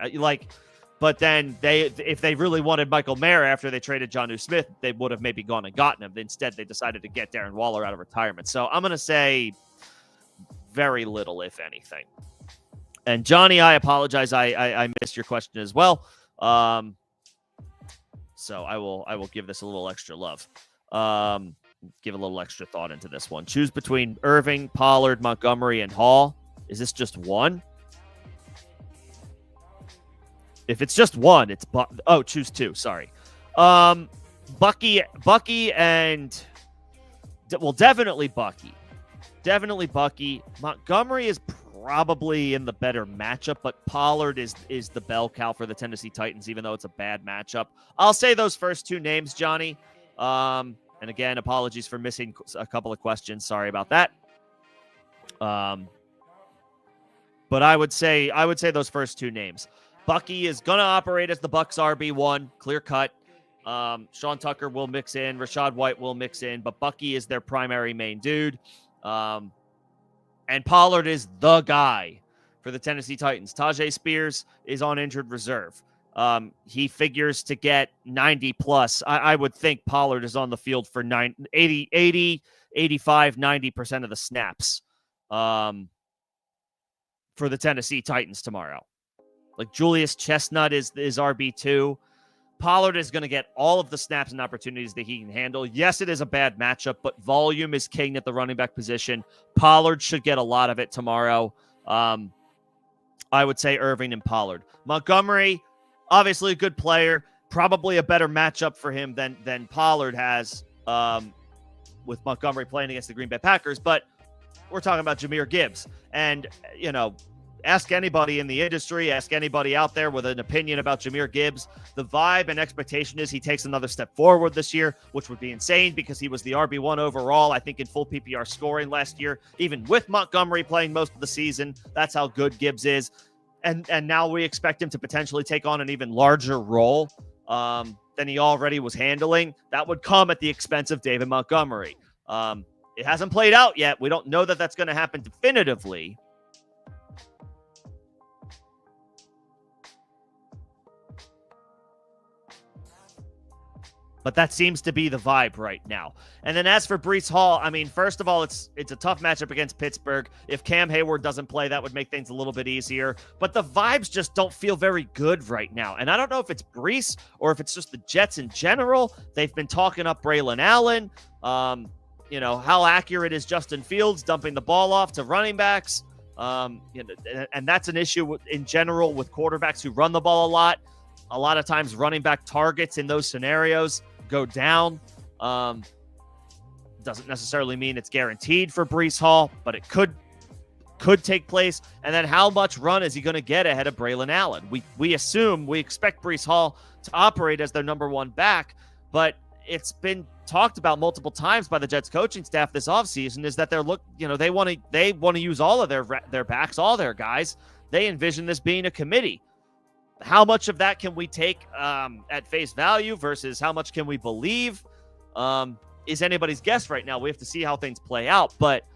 But then if they really wanted Michael Mayer after they traded Jonnu Smith, they would have maybe gone and gotten him. Instead, they decided to get Darren Waller out of retirement. So I'm going to say very little, if anything. And Johnny, I apologize. I missed your question as well. So I will give this a little extra love. Give a little extra thought into this one. Choose between Irving, Pollard, Montgomery, and Hall. Is this just one? If it's just one, it's choose two. Sorry. Bucky, and definitely Bucky. Definitely Bucky. Montgomery is probably in the better matchup, but Pollard is the bell cow for the Tennessee Titans, even though it's a bad matchup. I'll say those first two names, Johnny. And again, apologies for missing a couple of questions. Sorry about that. But I would say those first two names. Bucky is going to operate as the Bucs RB1, clear cut. Sean Tucker will mix in. Rachaad White will mix in, but Bucky is their primary main dude. And Pollard is the guy for the Tennessee Titans. Tajay Spears is on injured reserve. He figures to get 90 plus. I would think Pollard is on the field for 80, 85, 90% of the snaps for the Tennessee Titans tomorrow. Like Julius Chestnut is RB2. Pollard is going to get all of the snaps and opportunities that he can handle. Yes, it is a bad matchup, but volume is king at the running back position. Pollard should get a lot of it tomorrow. I would say Irving and Pollard. Montgomery, obviously a good player, probably a better matchup for him than Pollard has with Montgomery playing against the Green Bay Packers. But we're talking about Jahmyr Gibbs. And, ask anybody in the industry, ask anybody out there with an opinion about Jahmyr Gibbs. The vibe and expectation is he takes another step forward this year, which would be insane because he was the RB1 overall, I think, in full PPR scoring last year, even with Montgomery playing most of the season. That's how good Gibbs is. And now we expect him to potentially take on an even larger role than he already was handling. That would come at the expense of David Montgomery. It hasn't played out yet. We don't know that that's going to happen definitively. But that seems to be the vibe right now. And then as for Breece Hall, I mean, first of all, it's a tough matchup against Pittsburgh. If Cam Hayward doesn't play, that would make things a little bit easier. But the vibes just don't feel very good right now. And I don't know if it's Breece or if it's just the Jets in general. They've been talking up Braylon Allen. How accurate is Justin Fields dumping the ball off to running backs? And that's an issue in general with quarterbacks who run the ball a lot. A lot of times running back targets in those scenarios go down. Doesn't necessarily mean it's guaranteed for Breece Hall, but it could take place. And then how much run is he going to get ahead of Braylon Allen? We expect Breece Hall to operate as their number one back, but it's been talked about multiple times by the Jets coaching staff this offseason is that they want to use all of their backs, all their guys. They envision this being a committee. How much of that can we take at face value versus how much can we believe is anybody's guess right now. We have to see how things play out, but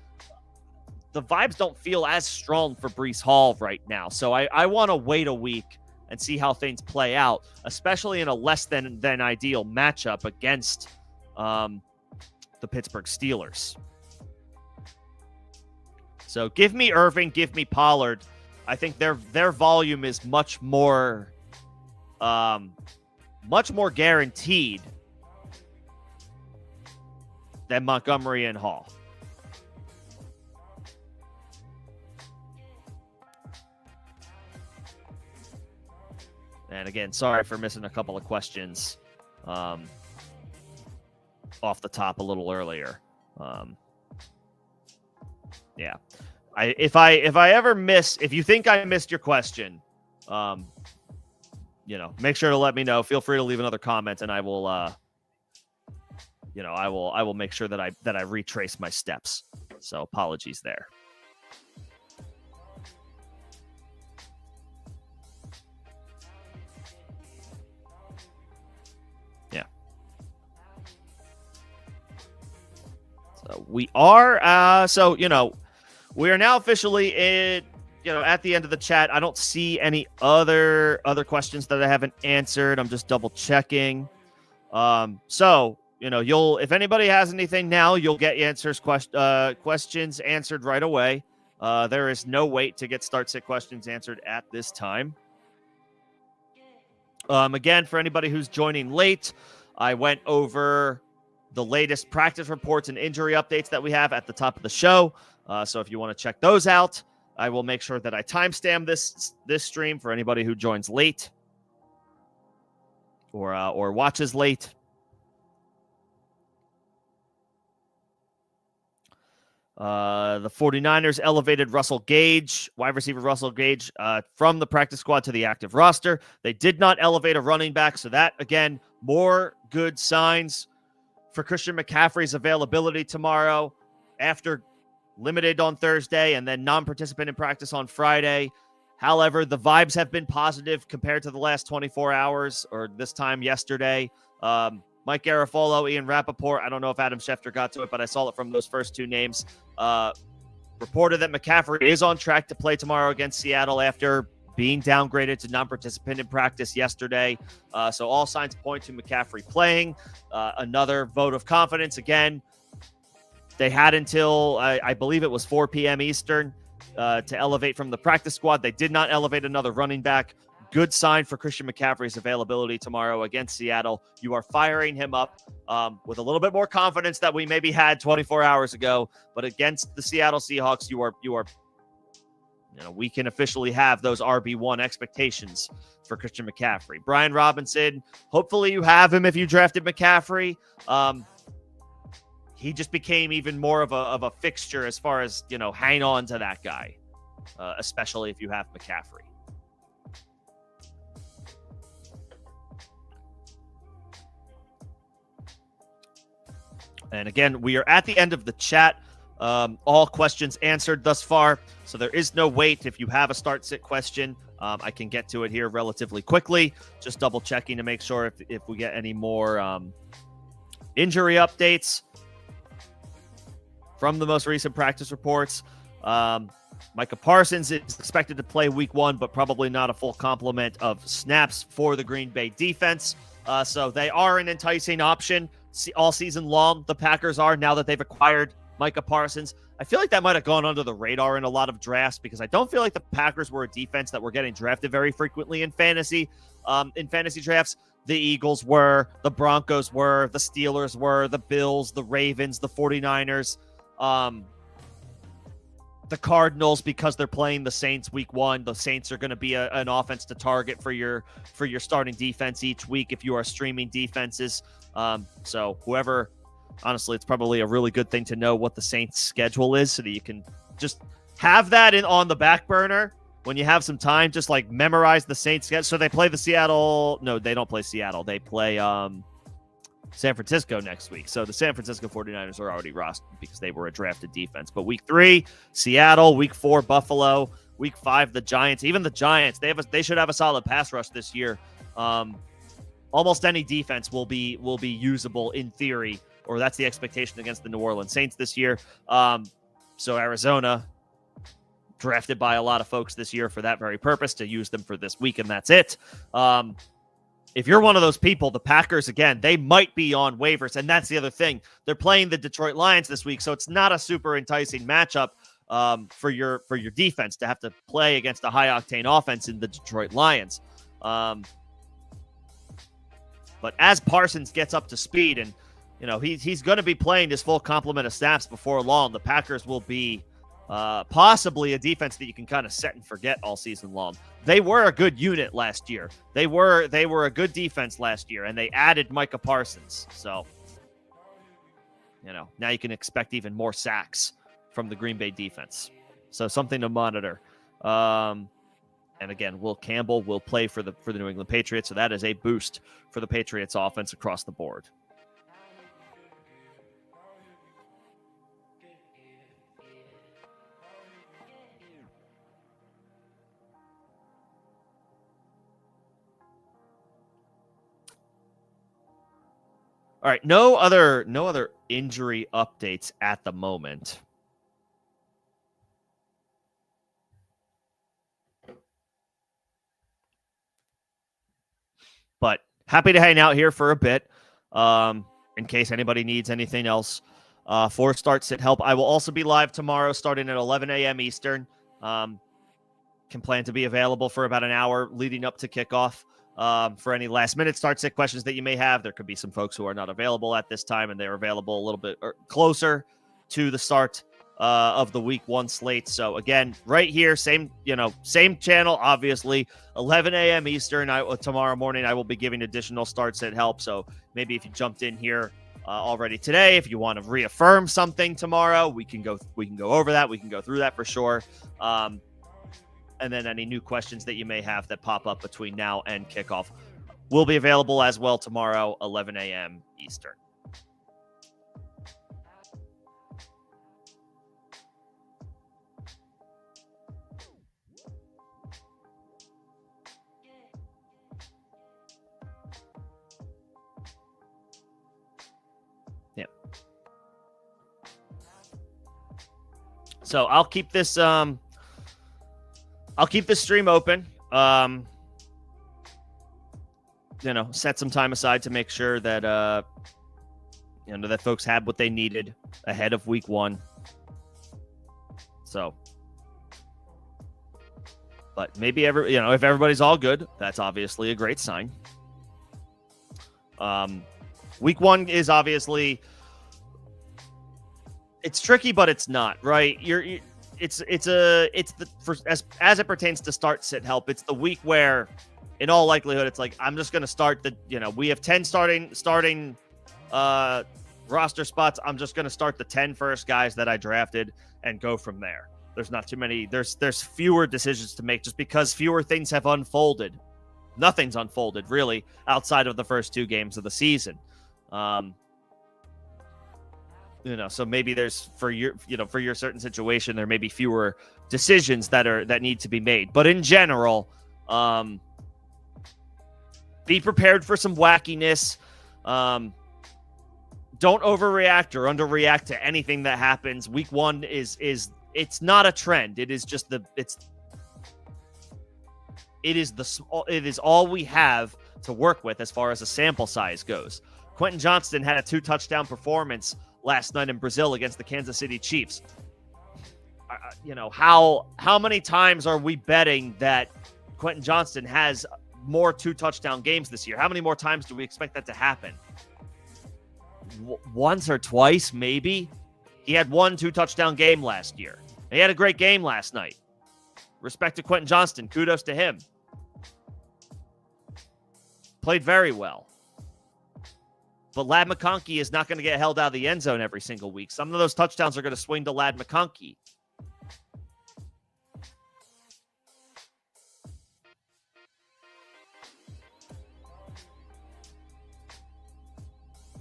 the vibes don't feel as strong for Breece Hall right now. So I want to wait a week and see how things play out, especially in a less than ideal matchup against the Pittsburgh Steelers. So give me Irving, give me Pollard. I think their volume is much more guaranteed than Montgomery and Hall. And again, sorry for missing a couple of questions off the top a little earlier. Yeah. If I ever miss, if you think I missed your question, make sure to let me know. Feel free to leave another comment, and I will, I will make sure that I retrace my steps. So apologies there. Yeah. So we are, we are now officially at the end of the chat. I don't see any other questions that I haven't answered. I'm just double checking. If anybody has anything now, you'll get questions answered right away. There is no wait to get start sit questions answered at this time. Again, for anybody who's joining late, I went over the latest practice reports and injury updates that we have at the top of the show. So if you want to check those out, I will make sure that I timestamp this stream for anybody who joins late or watches late. The 49ers elevated Russell Gage, wide receiver Russell Gage, from the practice squad to the active roster. They did not elevate a running back, so that, again, more good signs for Christian McCaffrey's availability tomorrow after limited on Thursday and then non-participant in practice on Friday. However, the vibes have been positive compared to the last 24 hours or this time yesterday. Mike Garafolo, Ian Rappaport, I don't know if Adam Schefter got to it, but I saw it from those first two names, reported that McCaffrey is on track to play tomorrow against Seattle after being downgraded to non-participant in practice yesterday. So all signs point to McCaffrey playing. Another vote of confidence. Again, they had until, I believe it was 4 p.m. Eastern to elevate from the practice squad. They did not elevate another running back. Good sign for Christian McCaffrey's availability tomorrow against Seattle. You are firing him up with a little bit more confidence that we maybe had 24 hours ago. But against the Seattle Seahawks, we can officially have those RB1 expectations for Christian McCaffrey. Brian Robinson, hopefully you have him if you drafted McCaffrey. He just became even more of a fixture as far as, hang on to that guy, especially if you have McCaffrey. And again, we are at the end of the chat. All questions answered thus far, so there is no wait. If you have a start-sit question, I can get to it here relatively quickly. Just double-checking to make sure if we get any more injury updates from the most recent practice reports. Micah Parsons is expected to play week 1, but probably not a full complement of snaps for the Green Bay defense. So they are an enticing option all season long. The Packers are, now that they've acquired Micah Parsons. I feel like that might have gone under the radar in a lot of drafts because I don't feel like the Packers were a defense that were getting drafted very frequently in fantasy drafts. The Eagles were, the Broncos were, the Steelers were, the Bills, the Ravens, the 49ers, the Cardinals, because they're playing the Saints week 1. The Saints are going to be an offense to target for your starting defense each week if you are streaming defenses. So whoever, honestly, it's probably a really good thing to know what the Saints schedule is so that you can just have that on the back burner when you have some time. Just like memorize the Saints schedule. So they play the Seattle. No, they don't play Seattle. They play San Francisco next week. So the San Francisco 49ers are already rostered because they were a drafted defense. But week 3, Seattle. Week 4, Buffalo. Week 5, the Giants. Even the Giants, they should have a solid pass rush this year. Almost any defense will be usable in theory, or that's the expectation against the New Orleans Saints this year. So Arizona, drafted by a lot of folks this year for that very purpose, to use them for this week, and that's it. If you're one of those people, the Packers, again, they might be on waivers, and that's the other thing. They're playing the Detroit Lions this week, so it's not a super enticing matchup for your defense to have to play against a high-octane offense in the Detroit Lions. But as Parsons gets up to speed, and he's going to be playing his full complement of snaps before long, the Packers will be possibly a defense that you can kind of set and forget all season long. They were a good unit last year. They were a good defense last year, and they added Micah Parsons. So, now you can expect even more sacks from the Green Bay defense. So something to monitor. And again, Will Campbell will play for the New England Patriots, so that is a boost for the Patriots offense across the board. All right, no other injury updates at the moment. But happy to hang out here for a bit in case anybody needs anything else. For Start Sit Help, I will also be live tomorrow starting at 11 a.m. Eastern. Can plan to be available for about an hour leading up to kickoff for any last-minute Start Sit questions that you may have. There could be some folks who are not available at this time, and they're available a little bit closer to the start of the Week 1 slate. So again, right here, same channel, obviously, 11 a.m. Eastern. Tomorrow morning, I will be giving additional Start Sit Help. So maybe if you jumped in here already today, if you want to reaffirm something tomorrow, we can go over that. We can go through that for sure. And then any new questions that you may have that pop up between now and kickoff will be available as well tomorrow, 11 a.m. Eastern. Yeah. So I'll keep this stream open. Set some time aside to make sure that that folks had what they needed ahead of Week 1. So, but maybe if everybody's all good, that's obviously a great sign. Week 1 is obviously it's tricky, but it's not, right? As it pertains to Start Sit Help, it's the week where, in all likelihood, it's like I'm just going to start we have 10 starting roster spots. I'm just going to start the 10 first guys that I drafted and go from there. There's not too many. There's fewer decisions to make just because fewer things have unfolded. Nothing's unfolded really outside of the first 2 games of the season. So maybe there's for your certain situation, there may be fewer decisions that need to be made. But in general, be prepared for some wackiness. Don't overreact or underreact to anything that happens. Week 1 is it's not a trend. It is just it is all we have to work with as far as a sample size goes. Quentin Johnston had a 2-touchdown performance last night in Brazil against the Kansas City Chiefs. How many times are we betting that Quentin Johnston has more 2-touchdown games this year? How many more times do we expect that to happen? Once or twice, maybe. He had 1 2-touchdown game last year. He had a great game last night. Respect to Quentin Johnston. Kudos to him. Played very well. But Ladd McConkey is not going to get held out of the end zone every single week. Some of those touchdowns are going to swing to Ladd McConkey.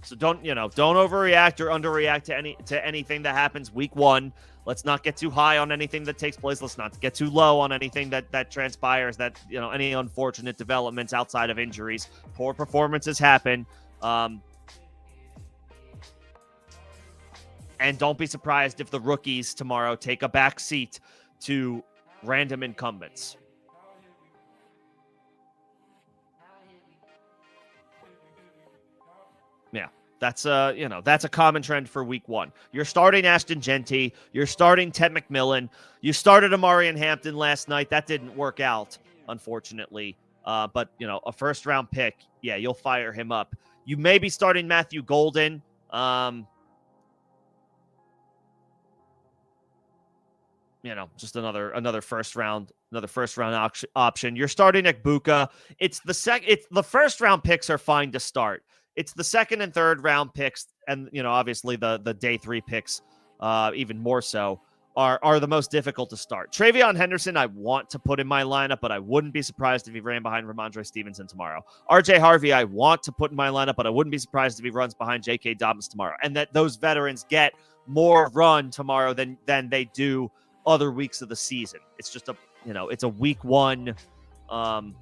So don't overreact or underreact to anything that happens Week 1. Let's not get too high on anything that takes place. Let's not get too low on anything that transpires, any unfortunate developments outside of injuries. Poor performances happen. And don't be surprised if the rookies tomorrow take a back seat to random incumbents. Yeah, that's a common trend for Week 1. You're starting Ashton Genty. You're starting Ted McMillan. You started Amarian Hampton last night. That didn't work out, unfortunately. But a first-round pick, yeah, you'll fire him up. You may be starting Matthew Golden. just another first round option. You're starting Ekbuka. It's the first round picks are fine to start. It's the second and third round picks, and obviously the day 3 picks, even more so, are the most difficult to start. Travion Henderson, I want to put in my lineup, but I wouldn't be surprised if he ran behind Ramondre Stevenson tomorrow. RJ Harvey, I want to put in my lineup, but I wouldn't be surprised if he runs behind J.K. Dobbins tomorrow. And that those veterans get more run tomorrow than they do other weeks of the season. It's just it's a week 1 kind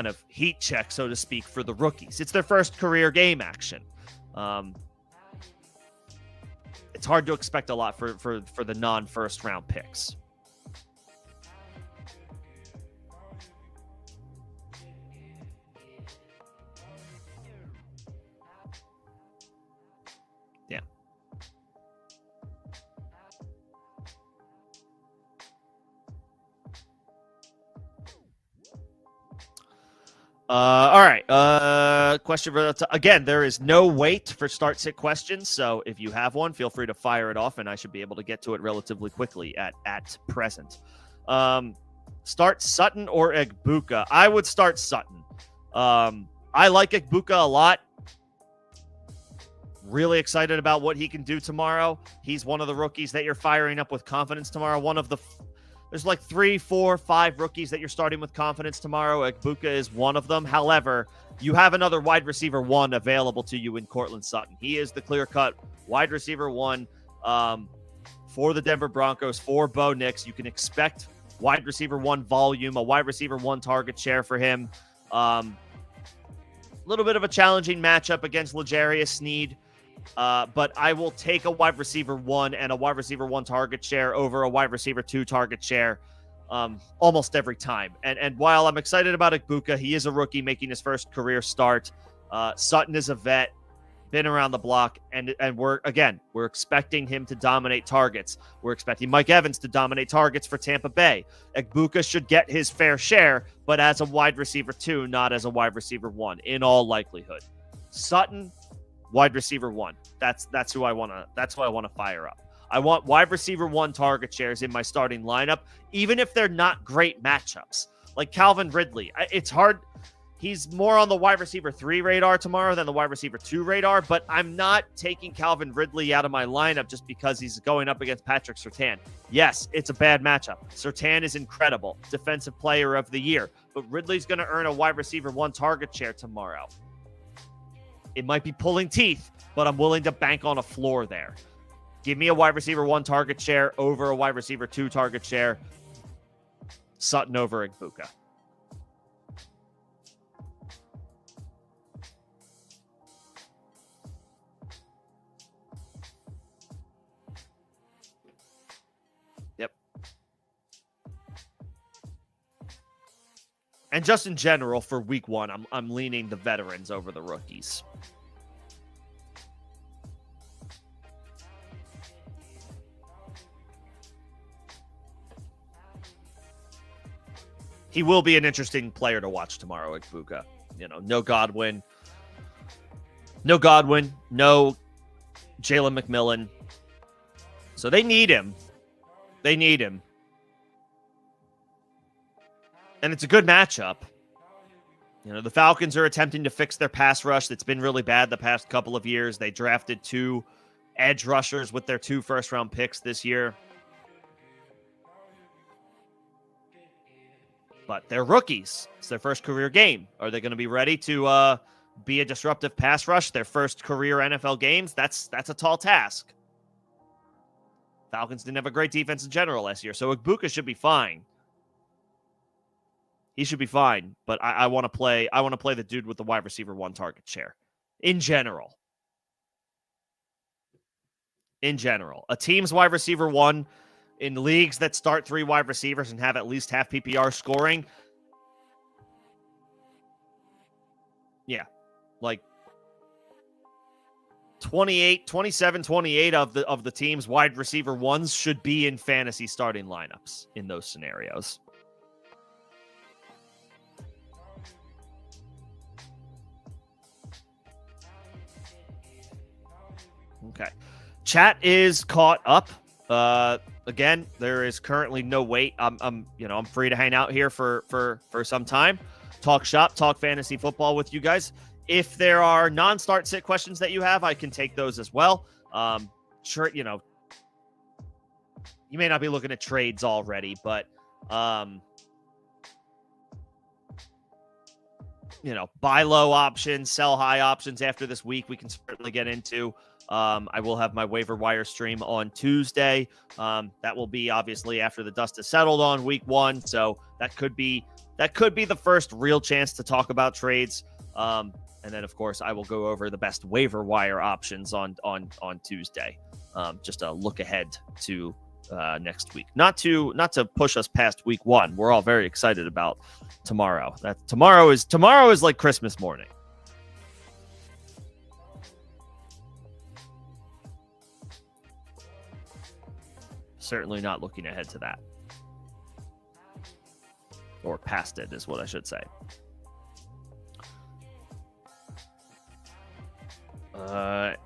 of heat check, so to speak, for the rookies. It's their first career game action. It's hard to expect a lot for the non-first round picks. Yeah. All right. Question for again. There is no wait for start sit questions, so if you have one, feel free to fire it off, and I should be able to get to it relatively quickly at present. Start Sutton or Ekbuka? I would start Sutton. I like Ekbuka a lot. Really excited about what he can do tomorrow. He's one of the rookies that you're firing up with confidence tomorrow. There's like 3, 4, 5 rookies that you're starting with confidence tomorrow. Ekbuka is one of them. However, you have another wide receiver 1 available to you in Courtland Sutton. He is the clear-cut wide receiver 1 for the Denver Broncos, for Bo Nix. You can expect wide receiver 1 volume, a wide receiver 1 target share for him. Little bit of a challenging matchup against L'Jarius Sneed. But I will take a wide receiver 1 and a wide receiver 1 target share over a wide receiver 2 target share almost every time. And while I'm excited about Ekbuka, he is a rookie making his first career start. Sutton is a vet, been around the block, and we're expecting him to dominate targets. We're expecting Mike Evans to dominate targets for Tampa Bay. Ekbuka should get his fair share, but as a wide receiver 2, not as a wide receiver 1, in all likelihood. Sutton, wide receiver 1. That's who I want to fire up. I want wide receiver 1 target shares in my starting lineup, even if they're not great matchups. Like Calvin Ridley. It's hard. He's more on the wide receiver 3 radar tomorrow than the wide receiver 2 radar, but I'm not taking Calvin Ridley out of my lineup just because he's going up against Patrick Surtain. Yes, it's a bad matchup. Surtain is incredible. Defensive player of the year. But Ridley's going to earn a wide receiver 1 target share tomorrow. It might be pulling teeth, but I'm willing to bank on a floor there. Give me a wide receiver 1 target share over a wide receiver 2 target share. Sutton over Ekbuka. Yep. And just in general, for week 1, I'm leaning the veterans over the rookies. He will be an interesting player to watch tomorrow, Ekbuka. No Godwin. No Jalen McMillan. So they need him. And it's a good matchup. The Falcons are attempting to fix their pass rush that's been really bad the past couple of years. They drafted 2 edge rushers with their 2 first-round picks this year. But they're rookies. It's their first career game. Are they going to be ready to be a disruptive pass rush? Their first career NFL games? That's a tall task. Falcons didn't have a great defense in general last year, so Ekbuka should be fine. He should be fine, but I want to play the dude with the wide receiver 1 target share. In general. A team's wide receiver 1 in leagues that start 3 wide receivers and have at least half PPR scoring. Yeah. Like 27, 28 of the team's wide receiver 1s should be in fantasy starting lineups in those scenarios. Okay. Chat is caught up. again, there is currently no wait. I'm free to hang out here for some time, talk shop, talk fantasy football with you guys. If there are non-start sit questions that you have, I can take those as well. Sure, you may not be looking at trades already, but buy low options, sell high options after this week, we can certainly get into. I will have my waiver wire stream on Tuesday. That will be obviously after the dust has settled on week 1. So that could be the first real chance to talk about trades. And then of course I will go over the best waiver wire options on Tuesday. Just a look ahead to next week. Not to push us past week 1. We're all very excited about tomorrow. Tomorrow is like Christmas morning. Certainly not looking ahead to that. Or past it is what I should say.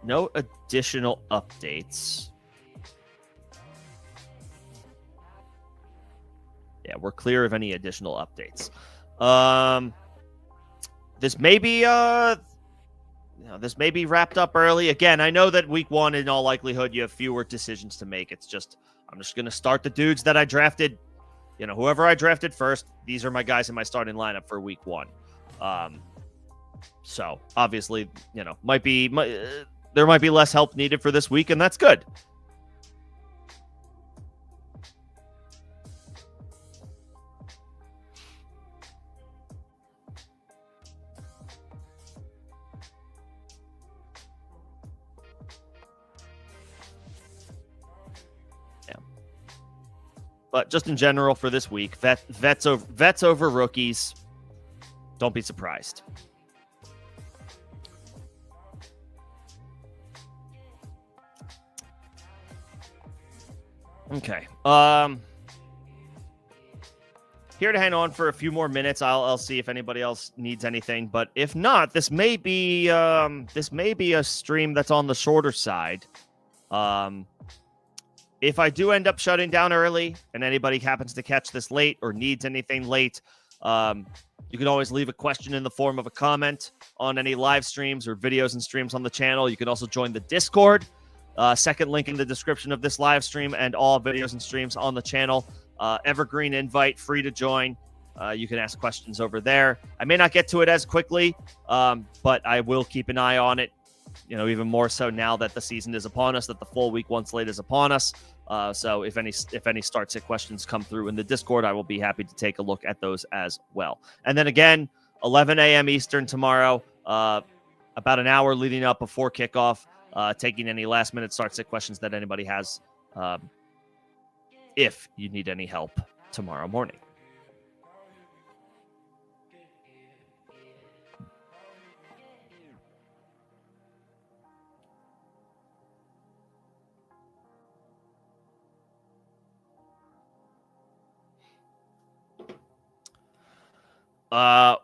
No additional updates. Yeah, we're clear of any additional updates. This may be wrapped up early. Again, I know that week 1, in all likelihood, you have fewer decisions to make. It's just, I'm just going to start the dudes that I drafted. Whoever I drafted first, these are my guys in my starting lineup for week 1. So obviously, there might be less help needed for this week, and that's good. But just in general for this week, vets over rookies. Don't be surprised. Okay. Here to hang on for a few more minutes. I'll see if anybody else needs anything. But if not, this may be a stream that's on the shorter side. If I do end up shutting down early and anybody happens to catch this late or needs anything late, you can always leave a question in the form of a comment on any live streams or videos and streams on the channel. You can also join the Discord. Second link in the description of this live stream and all videos and streams on the channel. Evergreen invite, free to join. You can ask questions over there. I may not get to it as quickly, but I will keep an eye on it. Even more so now that the season is upon us, that the full week 1 slate is upon us. So if any start sit questions come through in the Discord, I will be happy to take a look at those as well. And then again, 11 a.m. Eastern tomorrow, about an hour leading up before kickoff, taking any last minute start sit questions that anybody has, if you need any help tomorrow morning.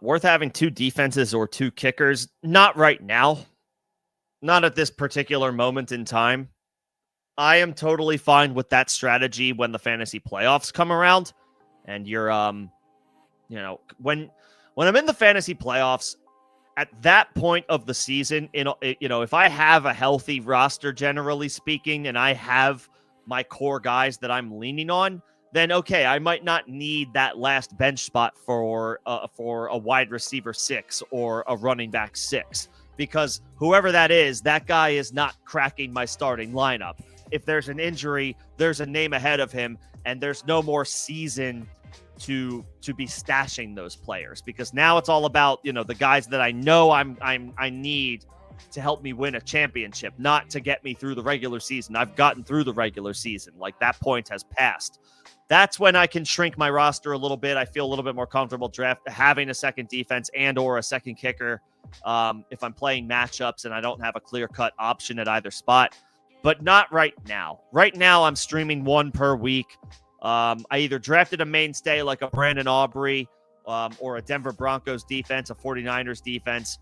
Worth having 2 defenses or 2 kickers? Not right now. Not at this particular moment in time. I am totally fine with that strategy when the fantasy playoffs come around. And you're, when I'm in the fantasy playoffs, at that point of the season, if I have a healthy roster, generally speaking, and I have my core guys that I'm leaning on, then okay, I might not need that last bench spot for a wide receiver 6 or a running back 6, because whoever that is, that guy is not cracking my starting lineup. If there's an injury, there's a name ahead of him, and there's no more season to be stashing those players, because now it's all about the guys that I know I need to help me win a championship, not to get me through the regular season. I've gotten through the regular season. Like, that point has passed. That's when I can shrink my roster a little bit. I feel a little bit more comfortable having a second defense and or a second kicker if I'm playing matchups and I don't have a clear-cut option at either spot. But not right now. Right now, I'm streaming 1 per week. I either drafted a mainstay like a Brandon Aubrey or a Denver Broncos defense, a 49ers defense.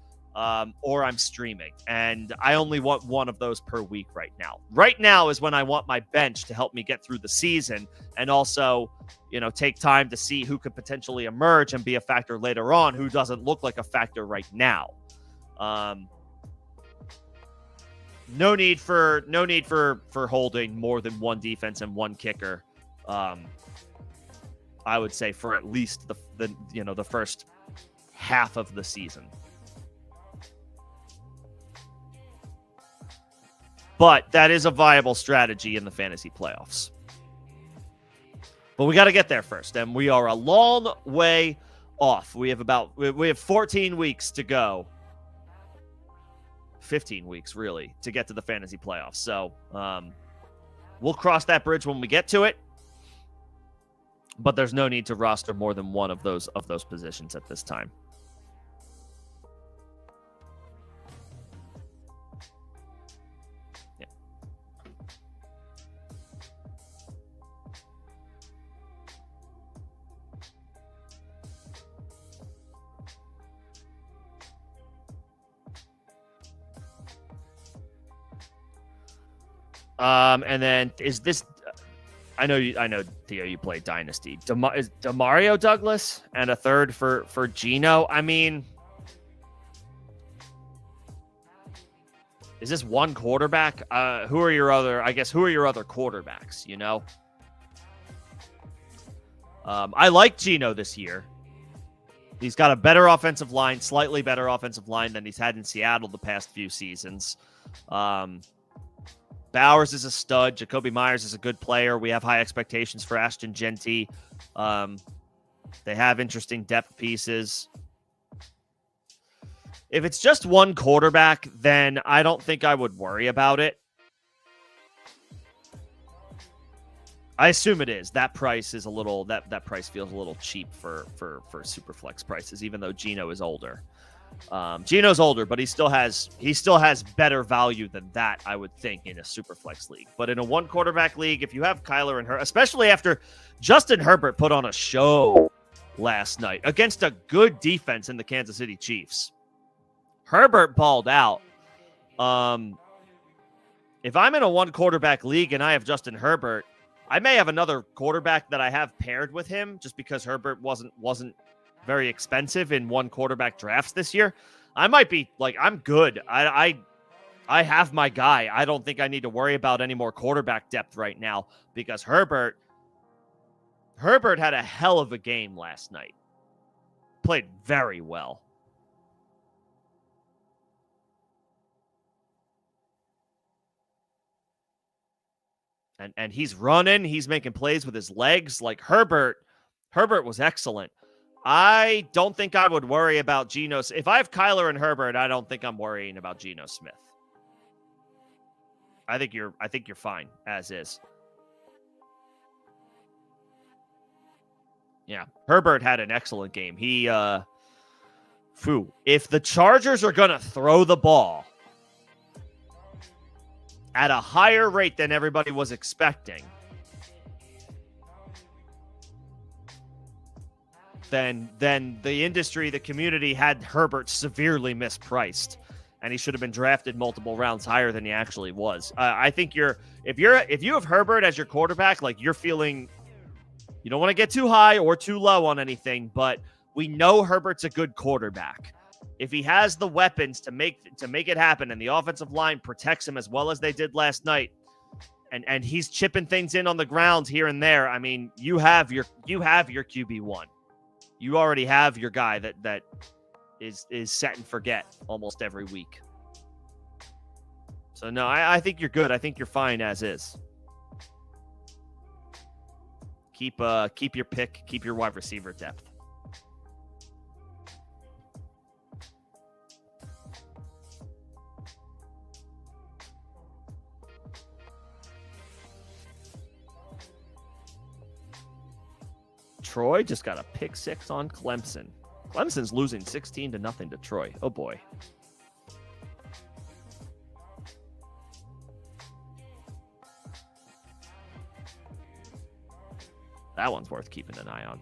or I'm streaming. And I only want one of those per week right now. Right now is when I want my bench to help me get through the season and also, take time to see who could potentially emerge and be a factor later on who doesn't look like a factor right now. No need for holding more than one defense and one kicker. I would say for at least the first half of the season. But that is a viable strategy in the fantasy playoffs. But we got to get there first, and we are a long way off. We have 14 weeks to go. 15 weeks, really, to get to the fantasy playoffs. So we'll cross that bridge when we get to it. But there's no need to roster more than one of those positions at this time. And then is this? I know Theo, you play Dynasty. Is Demario Douglas and a third for Geno? I mean, is this one quarterback? Who are your other quarterbacks? I like Geno this year. He's got a better offensive line, slightly better offensive line than he's had in Seattle the past few seasons. Bowers is a stud. Jacoby Myers is a good player. We have high expectations for Ashton Genty. They have interesting depth pieces. If it's just one quarterback, then I don't think I would worry about it. I assume it is. That price is that price feels a little cheap for Superflex prices, even though Geno is older. Geno's older, but he still has better value than that, I would think, in a Superflex league. But in a one quarterback league, if you have Kyler and Herbert, especially after Justin Herbert put on a show last night against a good defense in the Kansas City Chiefs, Herbert balled out. If I'm in a one quarterback league and I have Justin Herbert, I may have another quarterback that I have paired with him just because Herbert wasn't very expensive in one quarterback drafts this year. I might be like, I'm good. I have my guy. I don't think I need to worry about any more quarterback depth right now because Herbert had a hell of a game last night. Played very well. And he's running, he's making plays with his legs. Like Herbert was excellent. I don't think I would worry about Geno. If I have Kyler and Herbert, I don't think I'm worrying about Geno Smith. I think you're fine as is. Yeah, Herbert had an excellent game. He if the Chargers are going to throw the ball at a higher rate than everybody was expecting, then the industry, the community had Herbert severely mispriced, and he should have been drafted multiple rounds higher than he actually was. I think if you have Herbert as your quarterback, like you're feeling, you don't want to get too high or too low on anything, but we know Herbert's a good quarterback. If he has the weapons to make it happen, and the offensive line protects him as well as they did last night, and he's chipping things in on the ground here and there, I mean, you have your QB1. You already have your guy that is set and forget almost every week. So no, I think you're good. I think you're fine as is. Keep your pick. Keep your wide receiver depth. Troy just got a pick 6 on Clemson. Clemson's losing 16-0 to Troy. Oh boy. That one's worth keeping an eye on.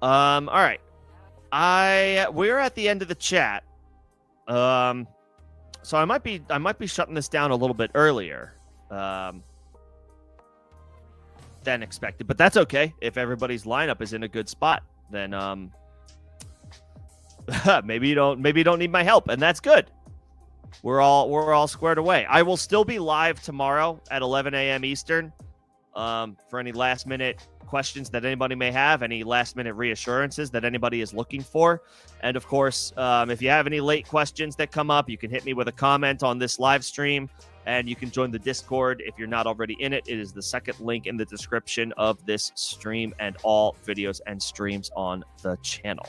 All right. We're at the end of the chat. So I might be shutting this down a little bit earlier than expected, but that's okay. If everybody's lineup is in a good spot, then maybe you don't need my help, and that's good. We're all squared away. I will still be live tomorrow at 11 a.m. Eastern for any last minute questions that anybody may have, any last minute reassurances that anybody is looking for. And of course, if you have any late questions that come up, you can hit me with a comment on this live stream, and you can join the Discord if you're not already in it. It is the second link in the description of this stream and all videos and streams on the channel.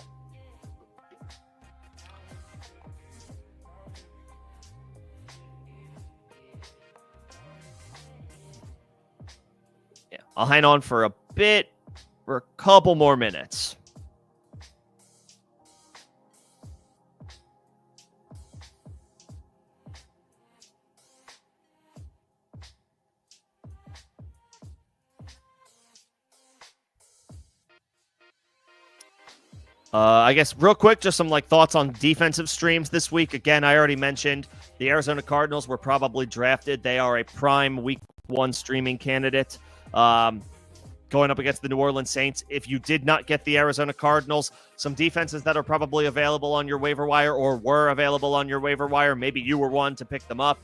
Yeah, I'll hang on for a bit, for a couple more minutes. I guess real quick, just some thoughts on defensive streams this week. Again, I already mentioned the Arizona Cardinals were probably drafted. They are a prime week 1 streaming candidate. Going up against the New Orleans Saints. If you did not get the Arizona Cardinals, some defenses that are probably available on your waiver wire or were available on your waiver wire, maybe you were one to pick them up.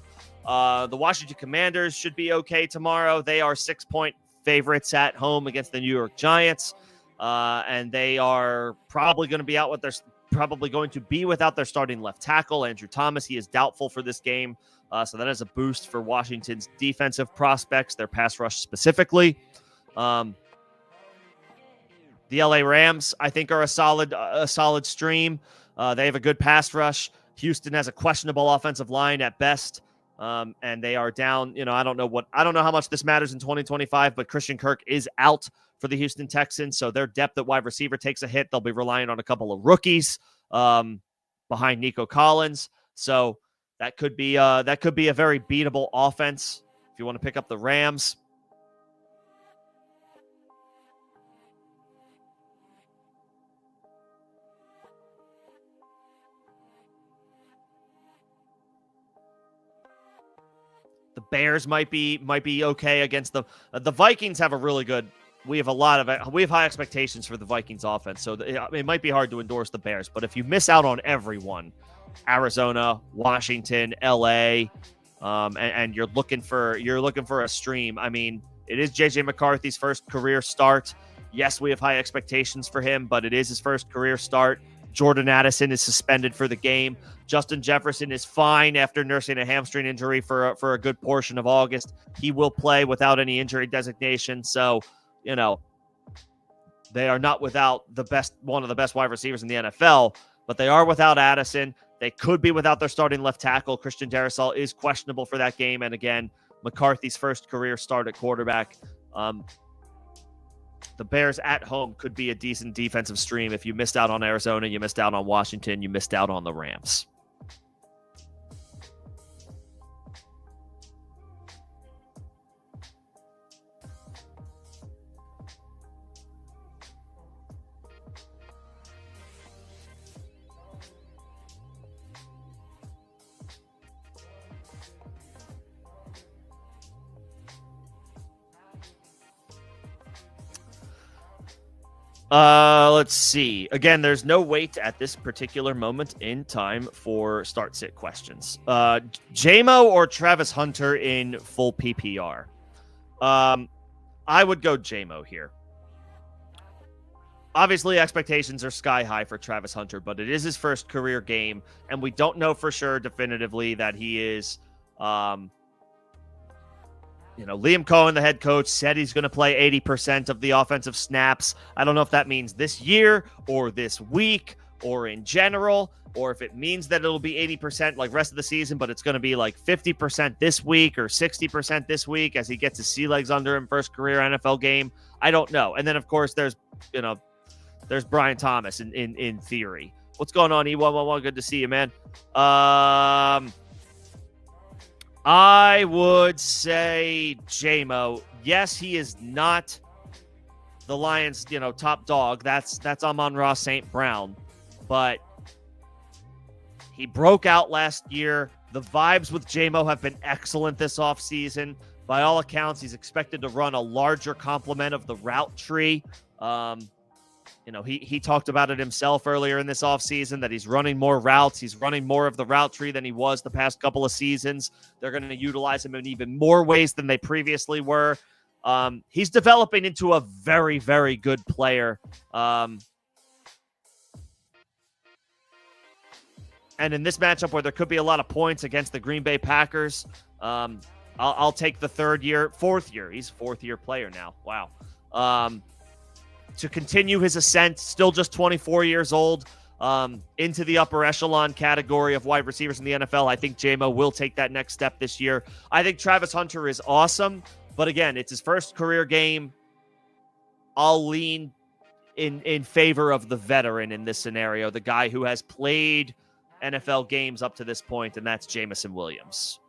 The Washington Commanders should be okay tomorrow. They are 6-point favorites at home against the New York Giants. And they are probably going to be without their starting left tackle, Andrew Thomas. He is doubtful for this game. So that is a boost for Washington's defensive prospects, their pass rush specifically. The LA Rams, I think, are a solid stream. They have a good pass rush. Houston has a questionable offensive line at best. And they are down. I don't know how much this matters in 2025, but Christian Kirk is out for the Houston Texans. So their depth at wide receiver takes a hit. They'll be relying on a couple of rookies behind Nico Collins. So that could be a very beatable offense if you want to pick up the Rams. The Bears might be okay against the Vikings. Have a really good. We have high expectations for the Vikings offense, so it might be hard to endorse the Bears. But if you miss out on everyone, Arizona, Washington, LA, and you're looking for a stream, I mean, it is JJ McCarthy's first career start. Yes, we have high expectations for him, but it is his first career start. Jordan Addison is suspended for the game. Justin Jefferson is fine after nursing a hamstring injury for a good portion of August. He will play without any injury designation. So, they are not without one of the best wide receivers in the NFL, but they are without Addison. They could be without their starting left tackle. Christian Darrisaw is questionable for that game. And again, McCarthy's first career start at quarterback. The Bears at home could be a decent defensive stream. If you missed out on Arizona, you missed out on Washington, you missed out on the Rams. Let's see. Again, there's no wait at this particular moment in time for start sit questions. JMO or Travis Hunter in full PPR? I would go JMO here. Obviously, expectations are sky high for Travis Hunter, but it is his first career game, and we don't know for sure definitively that he is Liam Cohen, the head coach, said he's going to play 80% of the offensive snaps. I don't know if that means this year or this week or in general, or if it means that it'll be 80% rest of the season, but it's going to be 50% this week or 60% this week as he gets his sea legs under him, first career NFL game. I don't know. And then, of course, there's Brian Thomas in theory. What's going on, E111? Good to see you, man. I would say JMO. Yes, he is not the Lions, top dog. That's Amon-Ra St. Brown. But he broke out last year. The vibes with J-Mo have been excellent this offseason. By all accounts, he's expected to run a larger complement of the route tree. He talked about it himself earlier in this offseason that he's running more routes. He's running more of the route tree than he was the past couple of seasons. They're going to utilize him in even more ways than they previously were. He's developing into a very, very good player. And in this matchup where there could be a lot of points against the Green Bay Packers, I'll take the fourth year. He's a fourth-year player now. Wow. To continue his ascent, still just 24 years old, into the upper echelon category of wide receivers in the NFL. I think J-Mo will take that next step this year. I think Travis Hunter is awesome, but again, it's his first career game. I'll lean in favor of the veteran in this scenario, the guy who has played NFL games up to this point, and that's Jameson Williams.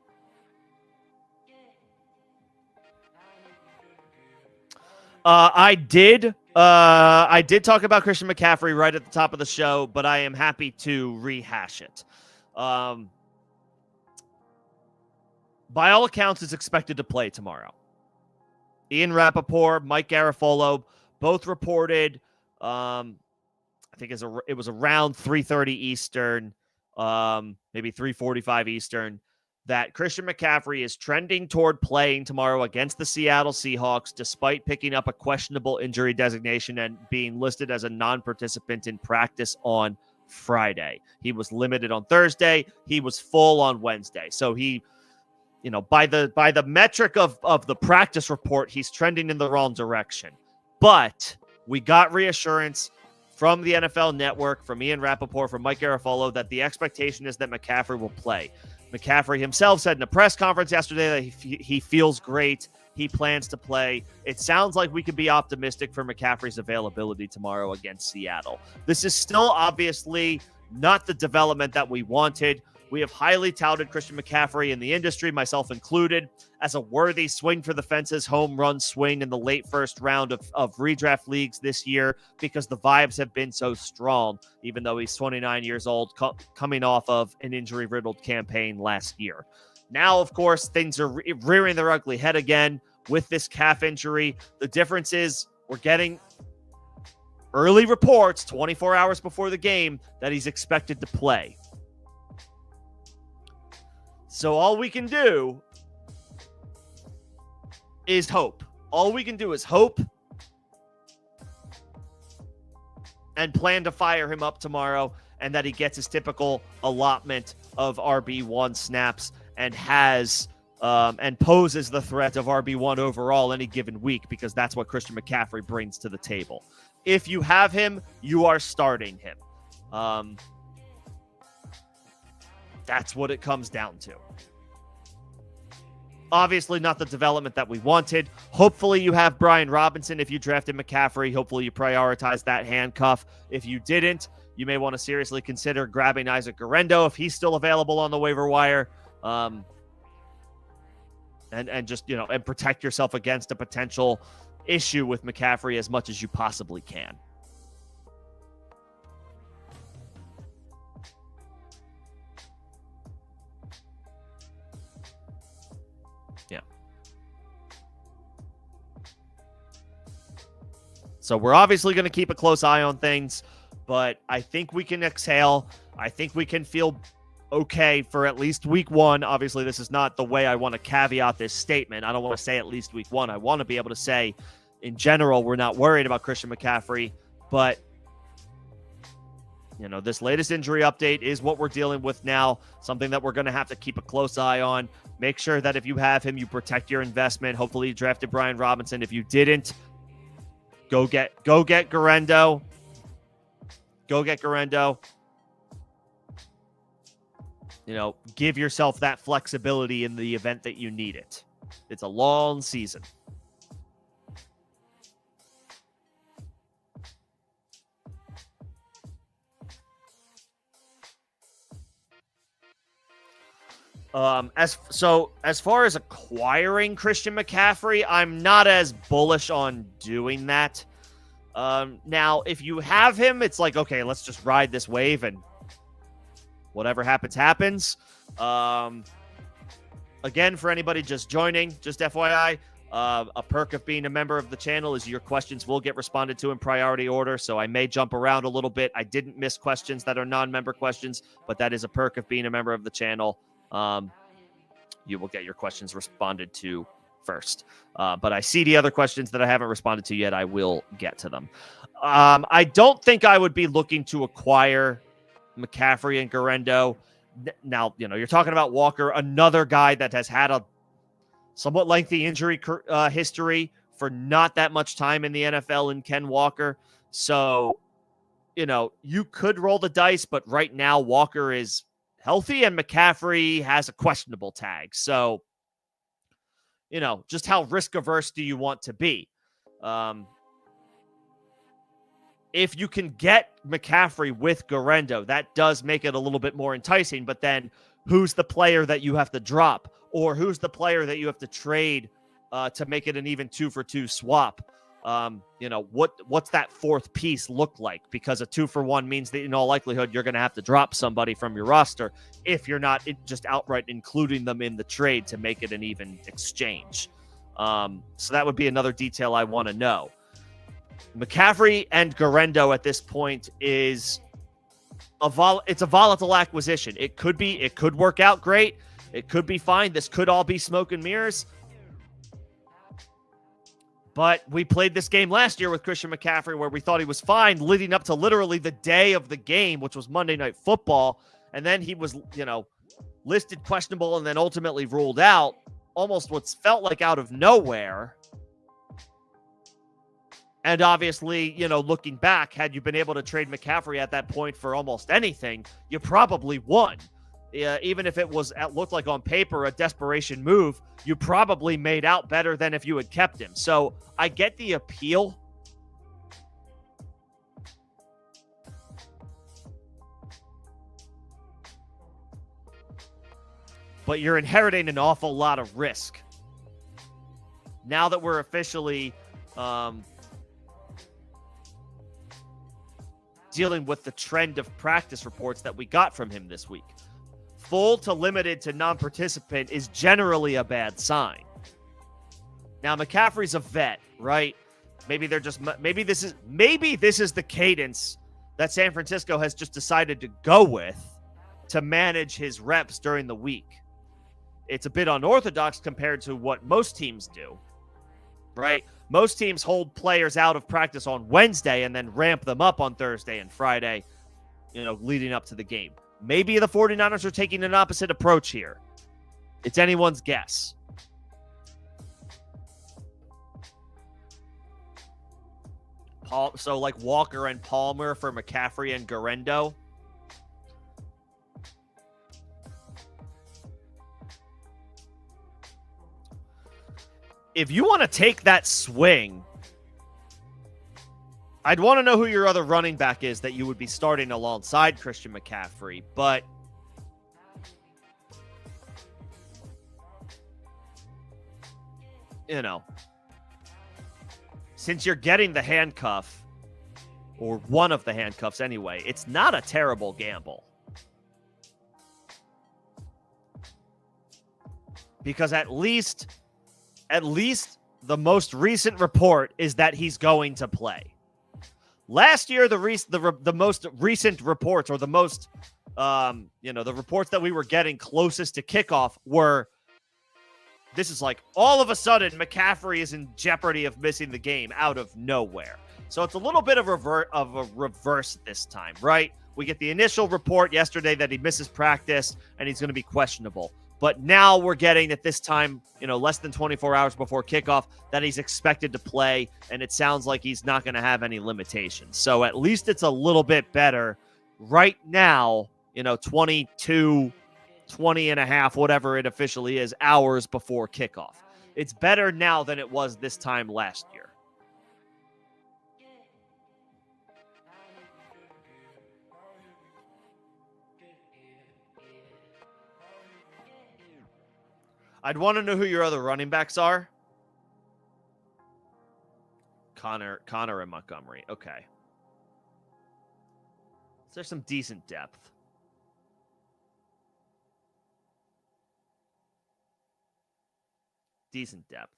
I did talk about Christian McCaffrey right at the top of the show, but I am happy to rehash it. By all accounts, is expected to play tomorrow. Ian Rappaport, Mike Garafolo, both reported, I think it was around 3:30 Eastern, maybe 3:45 Eastern, that Christian McCaffrey is trending toward playing tomorrow against the Seattle Seahawks, despite picking up a questionable injury designation and being listed as a non-participant in practice on Friday. He was limited on Thursday. He was full on Wednesday. So he, by the metric of the practice report, he's trending in the wrong direction. But we got reassurance from the NFL Network, from Ian Rappaport, from Mike Garafolo, that the expectation is that McCaffrey will play. McCaffrey himself said in a press conference yesterday that he feels great. He plans to play. It sounds like we could be optimistic for McCaffrey's availability tomorrow against Seattle. This is still obviously not the development that we wanted. We have highly touted Christian McCaffrey in the industry, myself included, as a worthy swing for the fences home run swing in the late first round of redraft leagues this year, because the vibes have been so strong, even though he's 29 years old, coming off of an injury-riddled campaign last year. Now, of course, things are rearing their ugly head again with this calf injury. The difference is we're getting early reports 24 hours before the game that he's expected to play. So all we can do is hope. All we can do is hope and plan to fire him up tomorrow, and that he gets his typical allotment of RB1 snaps and poses the threat of RB1 overall any given week, because that's what Christian McCaffrey brings to the table. If you have him, you are starting him. That's what it comes down to. Obviously not the development that we wanted. Hopefully you have Brian Robinson if you drafted McCaffrey. Hopefully you prioritize that handcuff. If you didn't, you may want to seriously consider grabbing Isaac Guerendo if he's still available on the waiver wire. And just, and protect yourself against a potential issue with McCaffrey as much as you possibly can. So we're obviously going to keep a close eye on things, but I think we can exhale. I think we can feel okay for at least week one. Obviously, this is not the way I want to caveat this statement. I don't want to say at least week one. I want to be able to say, in general, we're not worried about Christian McCaffrey, but this latest injury update is what we're dealing with now, something that we're going to have to keep a close eye on. Make sure that if you have him, you protect your investment. Hopefully you drafted Brian Robinson. If you didn't, Go get Guerendo. Go get Guerendo. Give yourself that flexibility in the event that you need it. It's a long season. As far as acquiring Christian McCaffrey, I'm not as bullish on doing that. Now, if you have him, it's like, okay, let's just ride this wave and whatever happens, happens. Again, for anybody just joining, just FYI, a perk of being a member of the channel is your questions will get responded to in priority order, so I may jump around a little bit. I didn't miss questions that are non-member questions, but that is a perk of being a member of the channel. You will get your questions responded to first. But I see the other questions that I haven't responded to yet. I will get to them. I don't think I would be looking to acquire McCaffrey and Garendo. Now, you're talking about Walker, another guy that has had a somewhat lengthy injury history for not that much time in the NFL in Ken Walker. So, you could roll the dice, but right now Walker is healthy and McCaffrey has a questionable tag. So, just how risk averse do you want to be? If you can get McCaffrey with Garendo, that does make it a little bit more enticing. But then who's the player that you have to drop? Or who's the player that you have to trade to make it an even 2-for-2 swap? What's that fourth piece look like? Because a 2-for-1 means that in all likelihood, you're going to have to drop somebody from your roster if you're not just outright including them in the trade to make it an even exchange. So that would be another detail I want to know. McCaffrey and Garendo at this point is it's a volatile acquisition. It could work out great. It could be fine. This could all be smoke and mirrors. But we played this game last year with Christian McCaffrey where we thought he was fine leading up to literally the day of the game, which was Monday Night Football. And then he was, listed questionable and then ultimately ruled out almost what's felt like out of nowhere. And obviously, looking back, had you been able to trade McCaffrey at that point for almost anything, you probably won. Even if it looked like on paper a desperation move, you probably made out better than if you had kept him. So I get the appeal. But you're inheriting an awful lot of risk. Now that we're officially dealing with the trend of practice reports that we got from him this week. Full to limited to non-participant is generally a bad sign. Now, McCaffrey's a vet, right? Maybe this is the cadence that San Francisco has just decided to go with to manage his reps during the week. It's a bit unorthodox compared to what most teams do, right? Most teams hold players out of practice on Wednesday and then ramp them up on Thursday and Friday, leading up to the game. Maybe the 49ers are taking an opposite approach here. It's anyone's guess. So like Walker and Palmer for McCaffrey and Garendo. If you want to take that swing, I'd want to know who your other running back is that you would be starting alongside Christian McCaffrey, but since you're getting the handcuff, or one of the handcuffs anyway, it's not a terrible gamble. Because at least the most recent report is that he's going to play. Last year, the most recent reports, or the most, the reports that we were getting closest to kickoff were, this is like, all of a sudden, McCaffrey is in jeopardy of missing the game out of nowhere. So it's a little bit of a reverse this time, right? We get the initial report yesterday that he misses practice and he's going to be questionable. But now we're getting at this time, less than 24 hours before kickoff, that he's expected to play, and it sounds like he's not going to have any limitations. So at least it's a little bit better right now, 22, 20 and a half, whatever it officially is, hours before kickoff. It's better now than it was this time last year. I'd want to know who your other running backs are, Connor, and Montgomery. Okay. So there's some decent depth. Decent depth.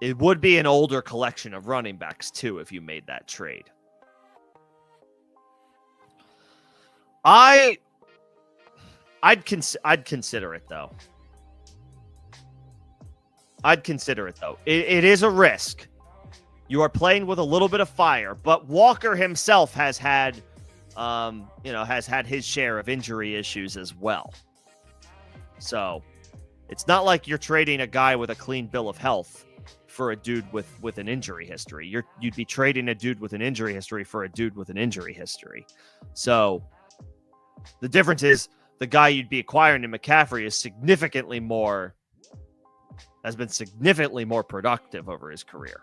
It would be an older collection of running backs too if you made that trade. I'd consider it though. It is a risk. You are playing with a little bit of fire, but Walker himself has had his share of injury issues as well. So it's not like you're trading a guy with a clean bill of health for a dude with an injury history. You'd be trading a dude with an injury history for a dude with an injury history. So the difference is the guy you'd be acquiring in McCaffrey has been significantly more productive over his career.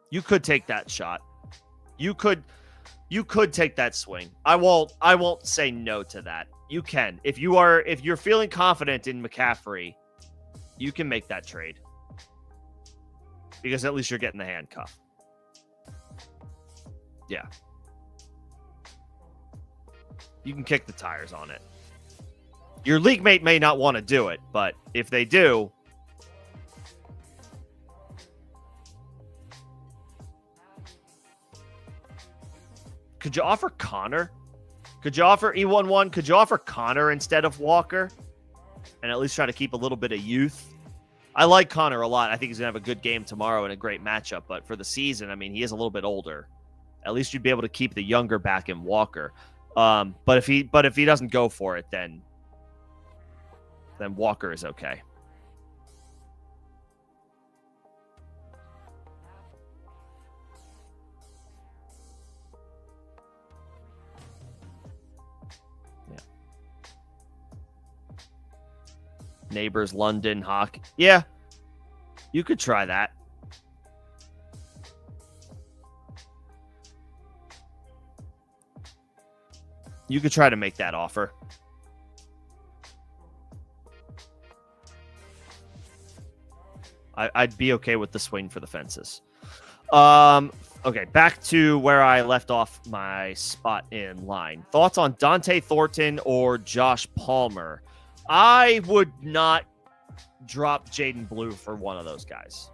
You could take that shot. You could take that swing. I won't say no to that. You can. If you're feeling confident in McCaffrey, you can make that trade. Because at least you're getting the handcuff. Yeah. You can kick the tires on it. Your league mate may not want to do it, but if they do, could you offer Connor? Could you offer E11? Could you offer Connor instead of Walker? And at least try to keep a little bit of youth? I like Connor a lot. I think he's going to have a good game tomorrow and a great matchup. But for the season, I mean, he is a little bit older. At least you'd be able to keep the younger back in Walker. But if he doesn't go for it, then Walker is okay. Neighbors, London, Hawk. Yeah, you could try that. You could try to make that offer. I'd be okay with the swing for the fences. Okay, back to where I left off my spot in line. Thoughts on Dante Thornton or Josh Palmer? I would not drop Jaden Blue for one of those guys.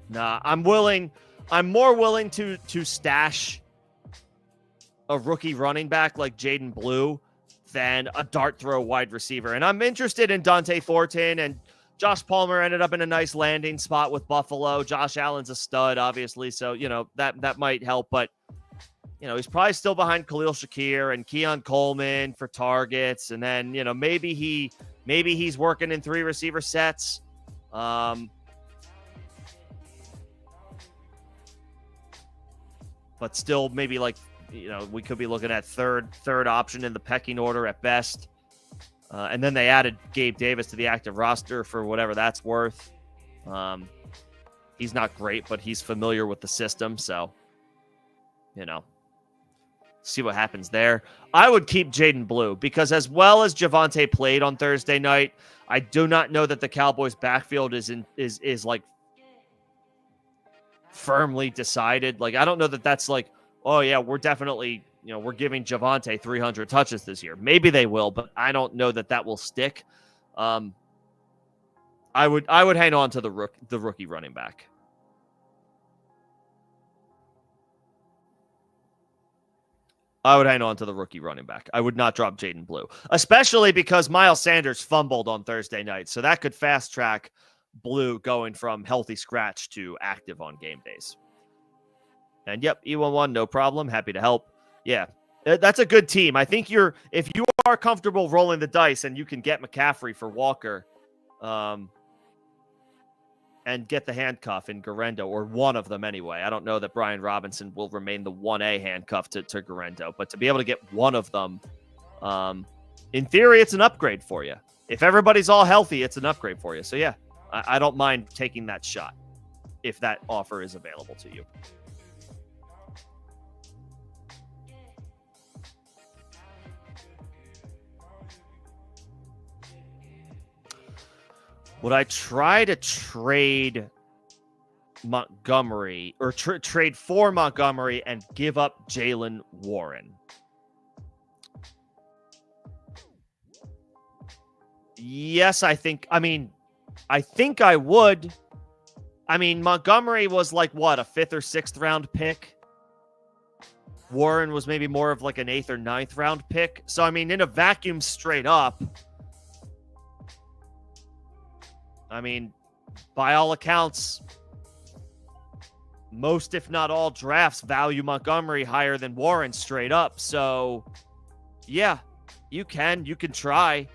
Nah, I'm more willing to stash a rookie running back like Jaden Blue than a dart throw wide receiver. And I'm interested in Dante Thornton, and Josh Palmer ended up in a nice landing spot with Buffalo. Josh Allen's a stud, obviously, so that might help, but he's probably still behind Khalil Shakir and Keon Coleman for targets. And then, maybe he's working in 3 receiver sets. But still maybe we could be looking at third option in the pecking order at best. And then they added Gabe Davis to the active roster for whatever that's worth. He's not great, but he's familiar with the system. So, see what happens there. I would keep Jaden Blue because as well as Javonte played on Thursday night, I do not know that the Cowboys backfield is firmly decided. I don't know that that's oh yeah, we're definitely, we're giving Javonte 300 touches this year. Maybe they will, but I don't know that will stick. I would hang on to the rookie running back. I would hang on to the rookie running back. I would not drop Jaden Blue, especially because Miles Sanders fumbled on Thursday night. So that could fast track Blue going from healthy scratch to active on game days. And yep, E11, no problem. Happy to help. Yeah, that's a good team. I think if you are comfortable rolling the dice and you can get McCaffrey for Walker, and get the handcuff in Garendo, or one of them anyway. I don't know that Brian Robinson will remain the 1A handcuff to Garendo, but to be able to get one of them, in theory, it's an upgrade for you. if everybody's all healthy, it's an upgrade for you. So yeah, I don't mind taking that shot if that offer is available to you. Would I try to trade Montgomery or trade for Montgomery and give up Jaylen Warren? Yes, I think I would. I mean, Montgomery was like what, a 5th or 6th round pick? Warren was maybe more of like an 8th or 9th round pick. So I mean, in a vacuum straight up, I mean, by all accounts, most, if not all, drafts value Montgomery higher than Warren straight up. So, yeah, you can try.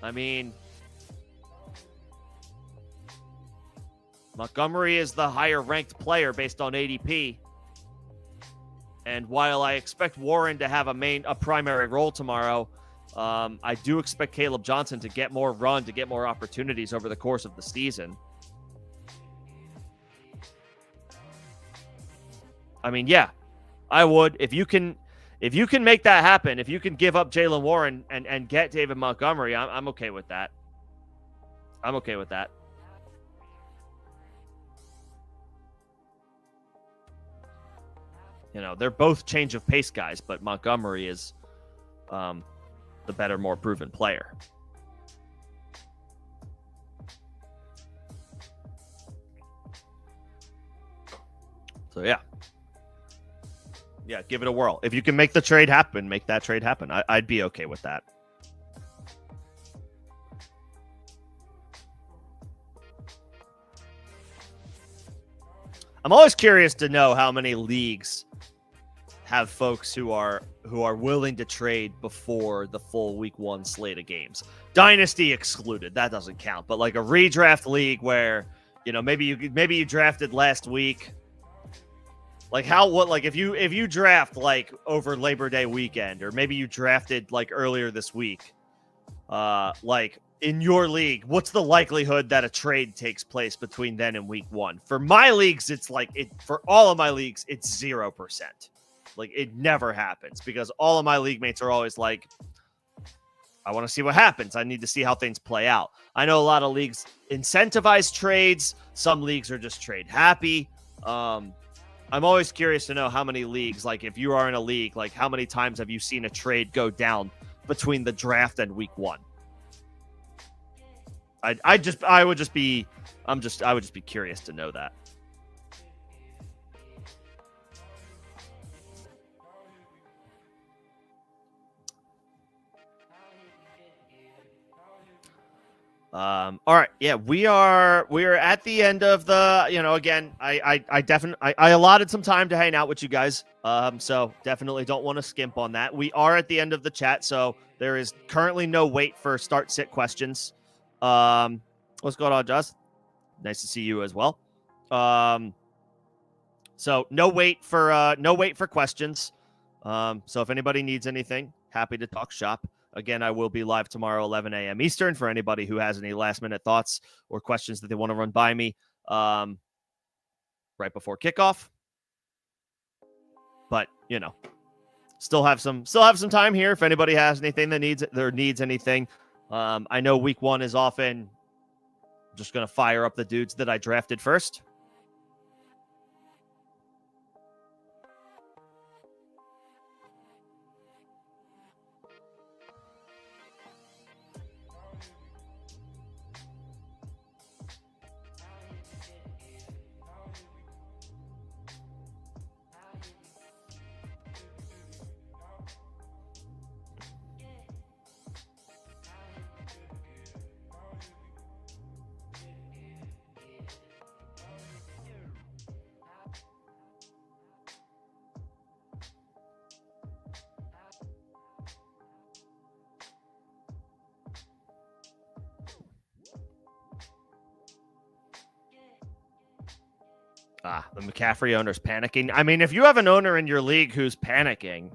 I mean, Montgomery is the higher ranked player based on ADP. And while I expect Warren to have a primary role tomorrow, I do expect Caleb Johnson to get more run, to get more opportunities over the course of the season. I mean, yeah, I would. If you can make that happen, if you can give up Jaylen Warren and get David Montgomery, I'm okay with that. I'm okay with that. You know, they're both change of pace guys, but Montgomery is the better, more proven player. So, yeah. Yeah, give it a whirl. If you can make the trade happen, make that trade happen. I'd be okay with that. I'm always curious to know how many leagues have folks who are willing to trade before the full week 1 slate of games. Dynasty excluded. That doesn't count. But like a redraft league where, you know, maybe you drafted last week. Like if you draft like over Labor Day weekend, or maybe you drafted like earlier this week, like in your league, what's the likelihood that a trade takes place between then and week 1? For my leagues, it's like for all of my leagues, it's 0%. Like it never happens because all of my league mates are always like, I want to see what happens. I need to see how things play out. I know a lot of leagues incentivize trades. Some leagues are just trade happy. I'm always curious to know how many leagues, like if you are in a league, like how many times have you seen a trade go down between the draft and week 1? I would just be curious to know that. All right. Yeah, we are at the end of the, you know, again, I definitely allotted some time to hang out with you guys. So definitely don't want to skimp on that. We are at the end of the chat, so there is currently no wait for start sit questions. What's going on, Just? Nice to see you as well. So no wait for questions. So if anybody needs anything, happy to talk shop. Again, I will be live tomorrow, 11 a.m. Eastern, for anybody who has any last-minute thoughts or questions that they want to run by me right before kickoff. But, you know, still have some time here if anybody has anything that needs anything. I know week 1 is often just going to fire up the dudes that I drafted first. The McCaffrey owner's panicking. I mean, if you have an owner in your league who's panicking,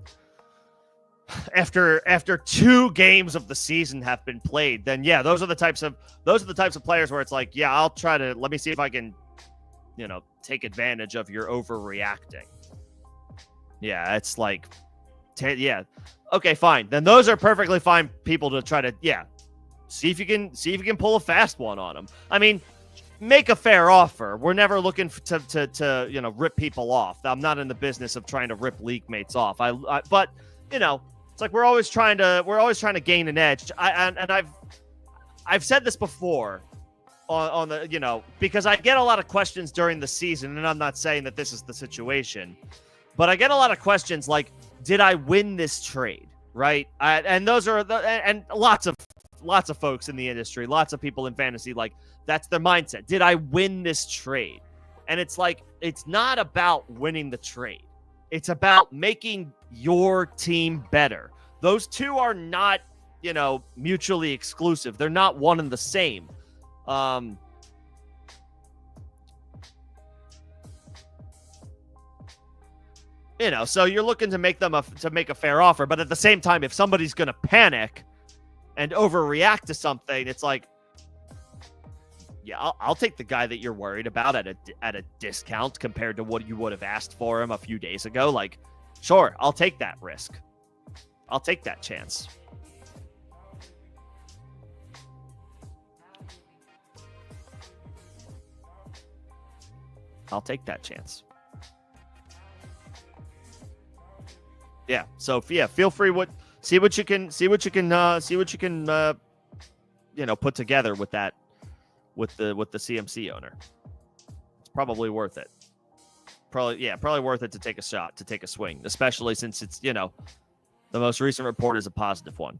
after 2 games of the season have been played, then yeah, those are the types of players where it's like, yeah, let me see if I can, take advantage of your overreacting. Yeah, it's like, yeah, okay, fine. Then those are perfectly fine people to try to, see if you can pull a fast one on them. I mean, make a fair offer. We're never looking to rip people off. I'm not in the business of trying to rip league mates off. But it's like we're always trying to gain an edge. I've said this before on the because I get a lot of questions during the season, and I'm not saying that this is the situation, but I get a lot of questions like, did I win this trade? Right? And those are and lots of folks in the industry, lots of people in fantasy, like, that's their mindset. Did I win this trade? And it's like, it's not about winning the trade. It's about making your team better. Those two are not, mutually exclusive. They're not one and the same. So you're looking to make them make a fair offer, but at the same time, if somebody's going to panic and overreact to something, it's like, yeah, I'll take the guy that you're worried about at a discount compared to what you would have asked for him a few days ago. Like, sure, I'll take that risk. I'll take that chance. I'll take that chance. Yeah. So yeah, feel free. See what you can put together with that, with the CMC owner. It's probably worth it. Probably worth it to take a shot, to take a swing, especially since it's, the most recent report is a positive one.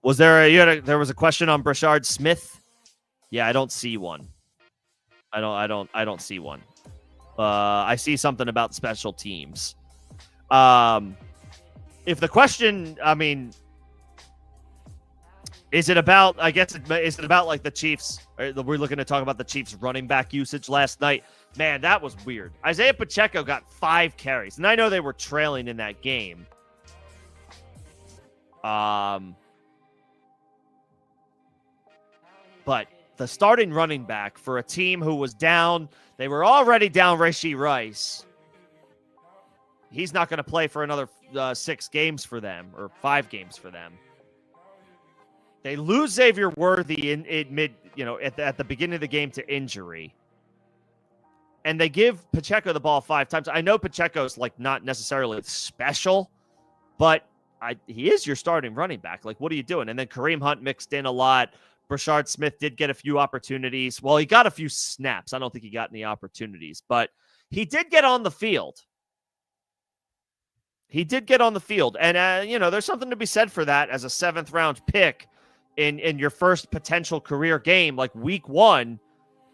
Was there there was a question on Brashard Smith? Yeah, I don't see one. I don't see one. I see something about special teams. If the question, I mean, is it about, I guess, is it about like the Chiefs? We're looking to talk about the Chiefs running back usage last night. Man, that was weird. Isaiah Pacheco got 5 carries, and I know they were trailing in that game. But the starting running back for a team who was down, they were already down Rashee Rice. He's not going to play for another 6 games for them, or 5 games for them. They lose Xavier Worthy in mid, at the beginning of the game to injury. And they give Pacheco the ball 5 times. I know Pacheco's like not necessarily special, but he is your starting running back. Like, what are you doing? And then Kareem Hunt mixed in a lot. Brashard Smith did get a few opportunities. Well, he got a few snaps. I don't think he got any opportunities, but he did get on the field. He did get on the field. And, there's something to be said for that as a 7th round pick in your first potential career game, like week 1,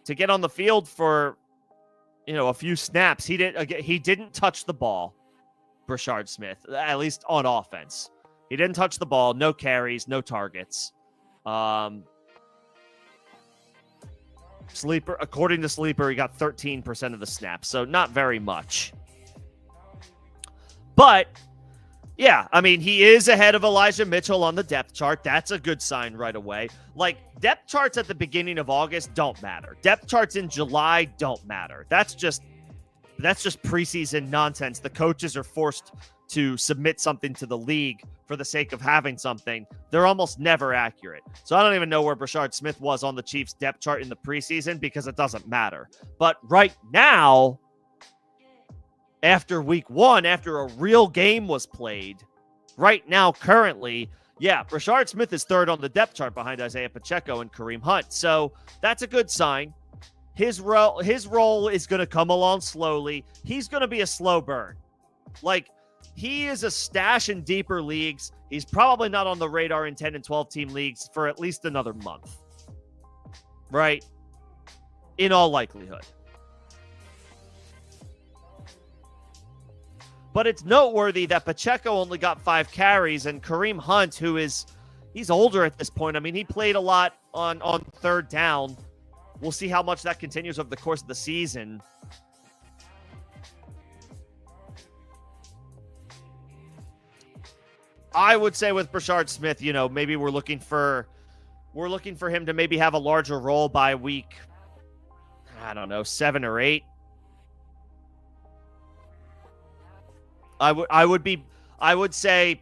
to get on the field for, a few snaps. He didn't touch the ball, Brashard Smith, at least on offense. He didn't touch the ball. No carries, no targets. Sleeper, according to Sleeper, he got 13% of the snaps, so not very much. But, yeah, I mean, he is ahead of Elijah Mitchell on the depth chart. That's a good sign right away. Like, depth charts at the beginning of August don't matter. Depth charts in July don't matter. That's just preseason nonsense. The coaches are forced to submit something to the league for the sake of having something. They're almost never accurate. So I don't even know where Brashard Smith was on the Chiefs depth chart in the preseason because it doesn't matter. But right now, after week 1, after a real game was played, right now, currently, yeah, Brashard Smith is 3rd on the depth chart behind Isaiah Pacheco and Kareem Hunt. So that's a good sign. His role is going to come along slowly. He's going to be a slow burn. Like, he is a stash in deeper leagues. He's probably not on the radar in 10 and 12 team leagues for at least another month. Right? In all likelihood. But it's noteworthy that Pacheco only got 5 carries, and Kareem Hunt, he's older at this point. I mean, he played a lot on 3rd down. We'll see how much that continues over the course of the season. I would say with Brashard Smith, maybe we're looking for him to maybe have a larger role by week, I don't know, 7 or 8. I would say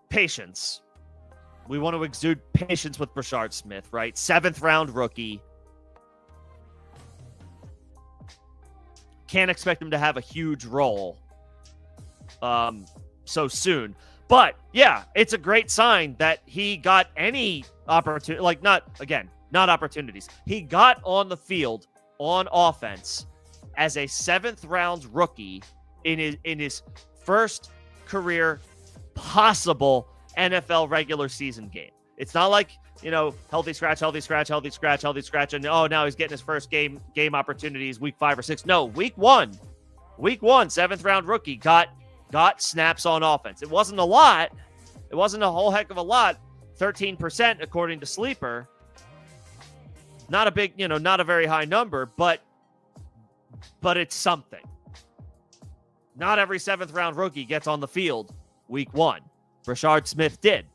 patience. We want to exude patience with Brashard Smith, right? 7th round rookie. Can't expect him to have a huge role so soon. But yeah, it's a great sign that he got any opportunity, not opportunities. He got on the field on offense as a 7th round rookie in his first career possible NFL regular season game. It's not like, healthy scratch, and now he's getting his first game opportunities week 5 or 6. No, week 1, 7th round rookie got snaps on offense. It wasn't a lot. It wasn't a whole heck of a lot. 13% according to Sleeper. Not a big, not a very high number, but it's something. Not every 7th round rookie gets on the field week 1. Brashard Smith did.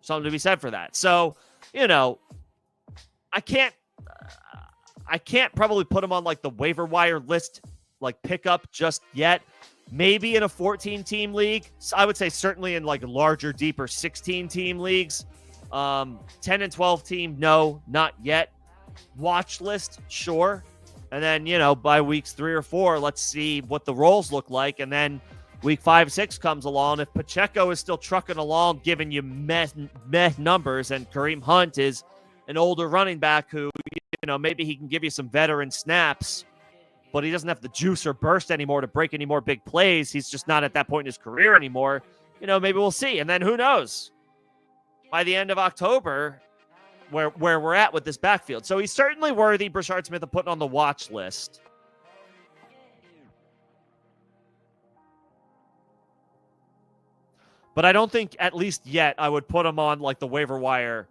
Something to be said for that. So, I can't probably put him on like the waiver wire list, like pickup just yet. Maybe in a 14-team league. I would say certainly in like larger, deeper 16-team leagues. 10 and 12 team, no, not yet. Watch list, sure. And then, by weeks 3 or 4, let's see what the roles look like. And then week 5, 6 comes along. If Pacheco is still trucking along, giving you meh numbers, and Kareem Hunt is an older running back who, maybe he can give you some veteran snaps, but he doesn't have the juice or burst anymore to break any more big plays. He's just not at that point in his career anymore. Maybe we'll see. And then who knows? By the end of October, where we're at with this backfield. So he's certainly worthy, Brashard Smith, of putting on the watch list. But I don't think, at least yet, I would put him on like the waiver wire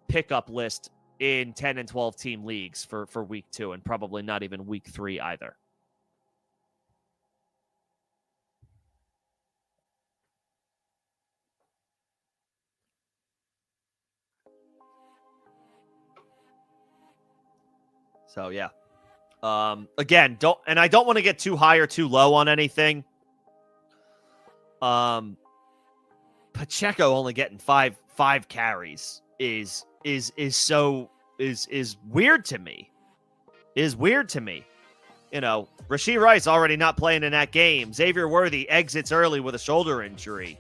pickup list in 10 and 12 team leagues for week 2, and probably not even week 3 either. So yeah. Again, I don't want to get too high or too low on anything. Pacheco only getting five carries is weird to me. Rashee Rice already not playing in that game. Xavier Worthy exits early with a shoulder injury.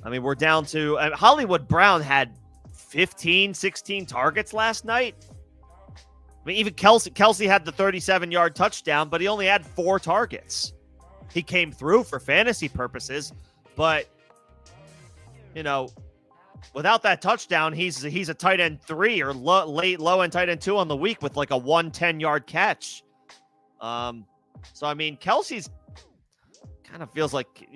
I mean, we're down to Hollywood Brown had 15, 16 targets last night. I mean, even Kelsey had the 37-yard touchdown, but he only had 4 targets. He came through for fantasy purposes, but without that touchdown, he's a tight end 3 or low end tight end 2 on the week with like a 10-yard catch. So I mean, Kelsey's kind of feels like,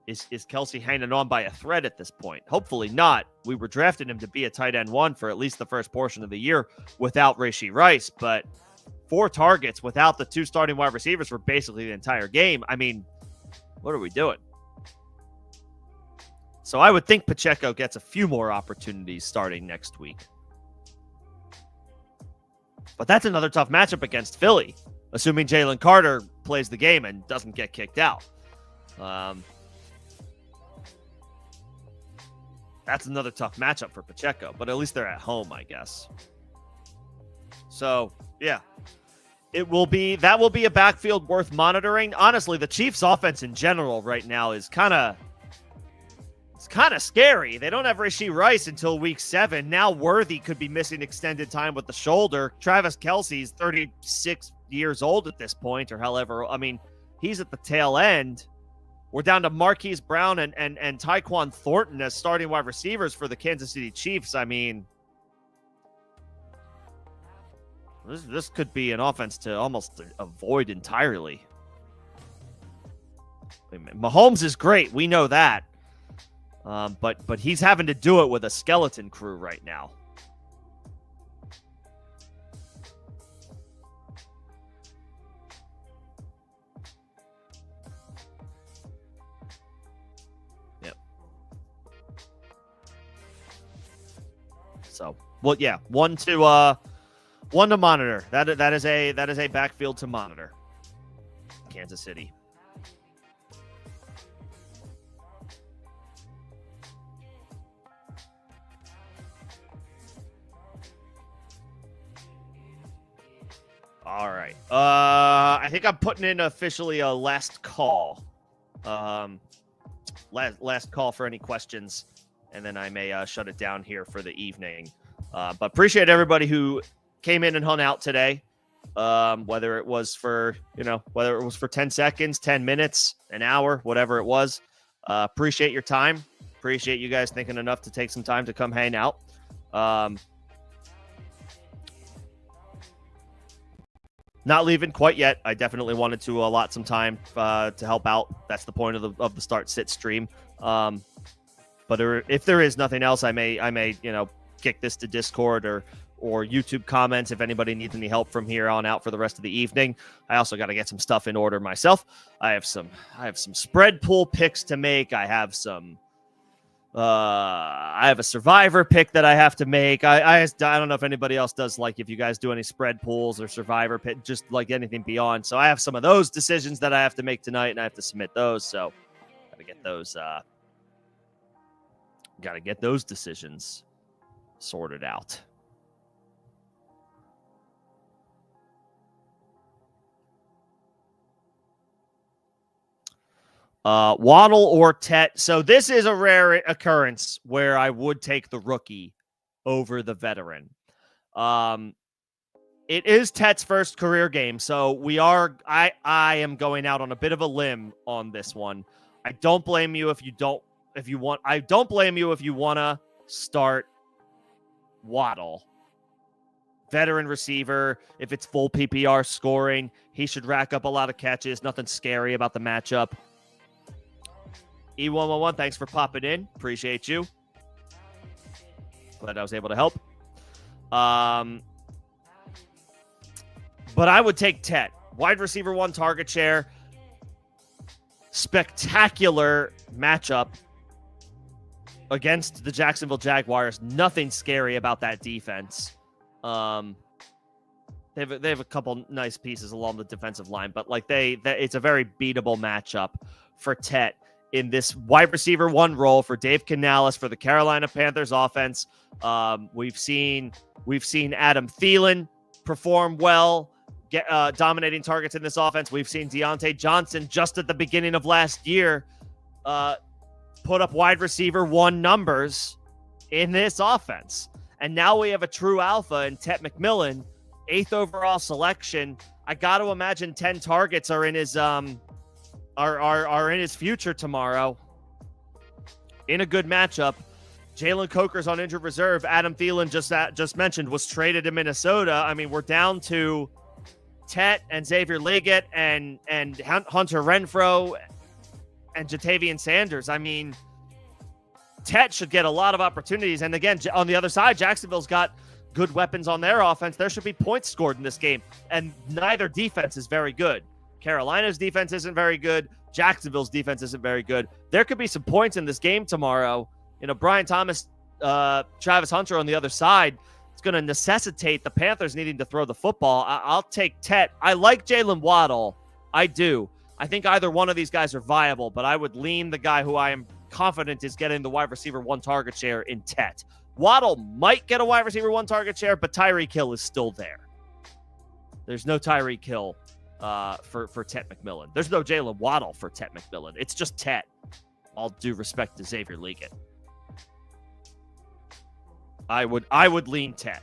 is Kelsey hanging on by a thread at this point? Hopefully not. We were drafting him to be a tight end 1 for at least the first portion of the year without Rashee Rice, but 4 targets without the 2 starting wide receivers for basically the entire game. I mean, what are we doing? So I would think Pacheco gets a few more opportunities starting next week. But that's another tough matchup against Philly, assuming Jalen Carter plays the game and doesn't get kicked out. That's another tough matchup for Pacheco, but at least they're at home, I guess. So, yeah. That will be a backfield worth monitoring. Honestly, the Chiefs' offense in general right now is kind of scary. They don't have Rashee Rice until week 7. Now Worthy could be missing extended time with the shoulder. Travis Kelce's 36 years old at this point, or however. I mean, he's at the tail end. We're down to Marquise Brown and Tyquan Thornton as starting wide receivers for the Kansas City Chiefs. I mean, this could be an offense to almost avoid entirely. I mean, Mahomes is great. We know that. But he's having to do it with a skeleton crew right now. Yep. So, well, yeah, one to monitor. That is a backfield to monitor. Kansas City. All right. I think I'm putting in officially a last call. Last call for any questions, and then I may shut it down here for the evening. But appreciate everybody who came in and hung out today. Whether it was for 10 seconds, 10 minutes, an hour, whatever it was. Appreciate your time. Appreciate you guys thinking enough to take some time to come hang out. Not leaving quite yet. I definitely wanted to allot some time to help out. That's the point of the start sit stream. But if there is nothing else, I may kick this to Discord or YouTube comments if anybody needs any help from here on out for the rest of the evening. I also got to get some stuff in order myself. I have some spread pool picks to make. I have a survivor pick that I have to make. I don't know if anybody else does, like, if you guys do any spread pools or survivor pick, just like anything beyond. So I have some of those decisions that I have to make tonight, and I have to submit those. So gotta get those decisions sorted out. Waddle or Tet. So this is a rare occurrence where I would take the rookie over the veteran. It is Tet's first career game, so I am going out on a bit of a limb on this one. I don't blame you if you want to start Waddle. Veteran receiver, if it's full PPR scoring, he should rack up a lot of catches. Nothing scary about the matchup. E111, thanks for popping in. Appreciate you. Glad I was able to help. But I would take Tet. Wide receiver 1 target share. Spectacular matchup against the Jacksonville Jaguars. Nothing scary about that defense. They have a couple nice pieces along the defensive line, but it's a very beatable matchup for Tet in this wide receiver 1 role for Dave Canales for the Carolina Panthers offense. We've seen Adam Thielen perform well, dominating targets in this offense. We've seen Deontay Johnson just at the beginning of last year put up wide receiver 1 numbers in this offense. And now we have a true alpha in Tet McMillan, 8th overall selection. I got to imagine 10 targets are in his are in his future tomorrow in a good matchup. Jalen Coker's on injured reserve. Adam Thielen just mentioned was traded to Minnesota. I mean, we're down to Tet and Xavier Leggett and Hunter Renfrow and Jatavian Sanders. I mean, Tet should get a lot of opportunities. And again, on the other side, Jacksonville's got good weapons on their offense. There should be points scored in this game. And neither defense is very good. Carolina's defense isn't very good. Jacksonville's defense isn't very good. There could be some points in this game tomorrow. Brian Thomas, Travis Hunter on the other side. It's going to necessitate the Panthers needing to throw the football. I'll take Tet. I like Jalen Waddle. I do. I think either one of these guys are viable, but I would lean the guy who I am confident is getting the wide receiver 1 target share in Tet. Waddle might get a wide receiver 1 target share, but Tyreek Hill is still there. There's no Tyreek Hill for Tet McMillan. There's no Jalen Waddle for Tet McMillan. It's just Tet. All due respect to Xavier Leggett. I would lean Tet.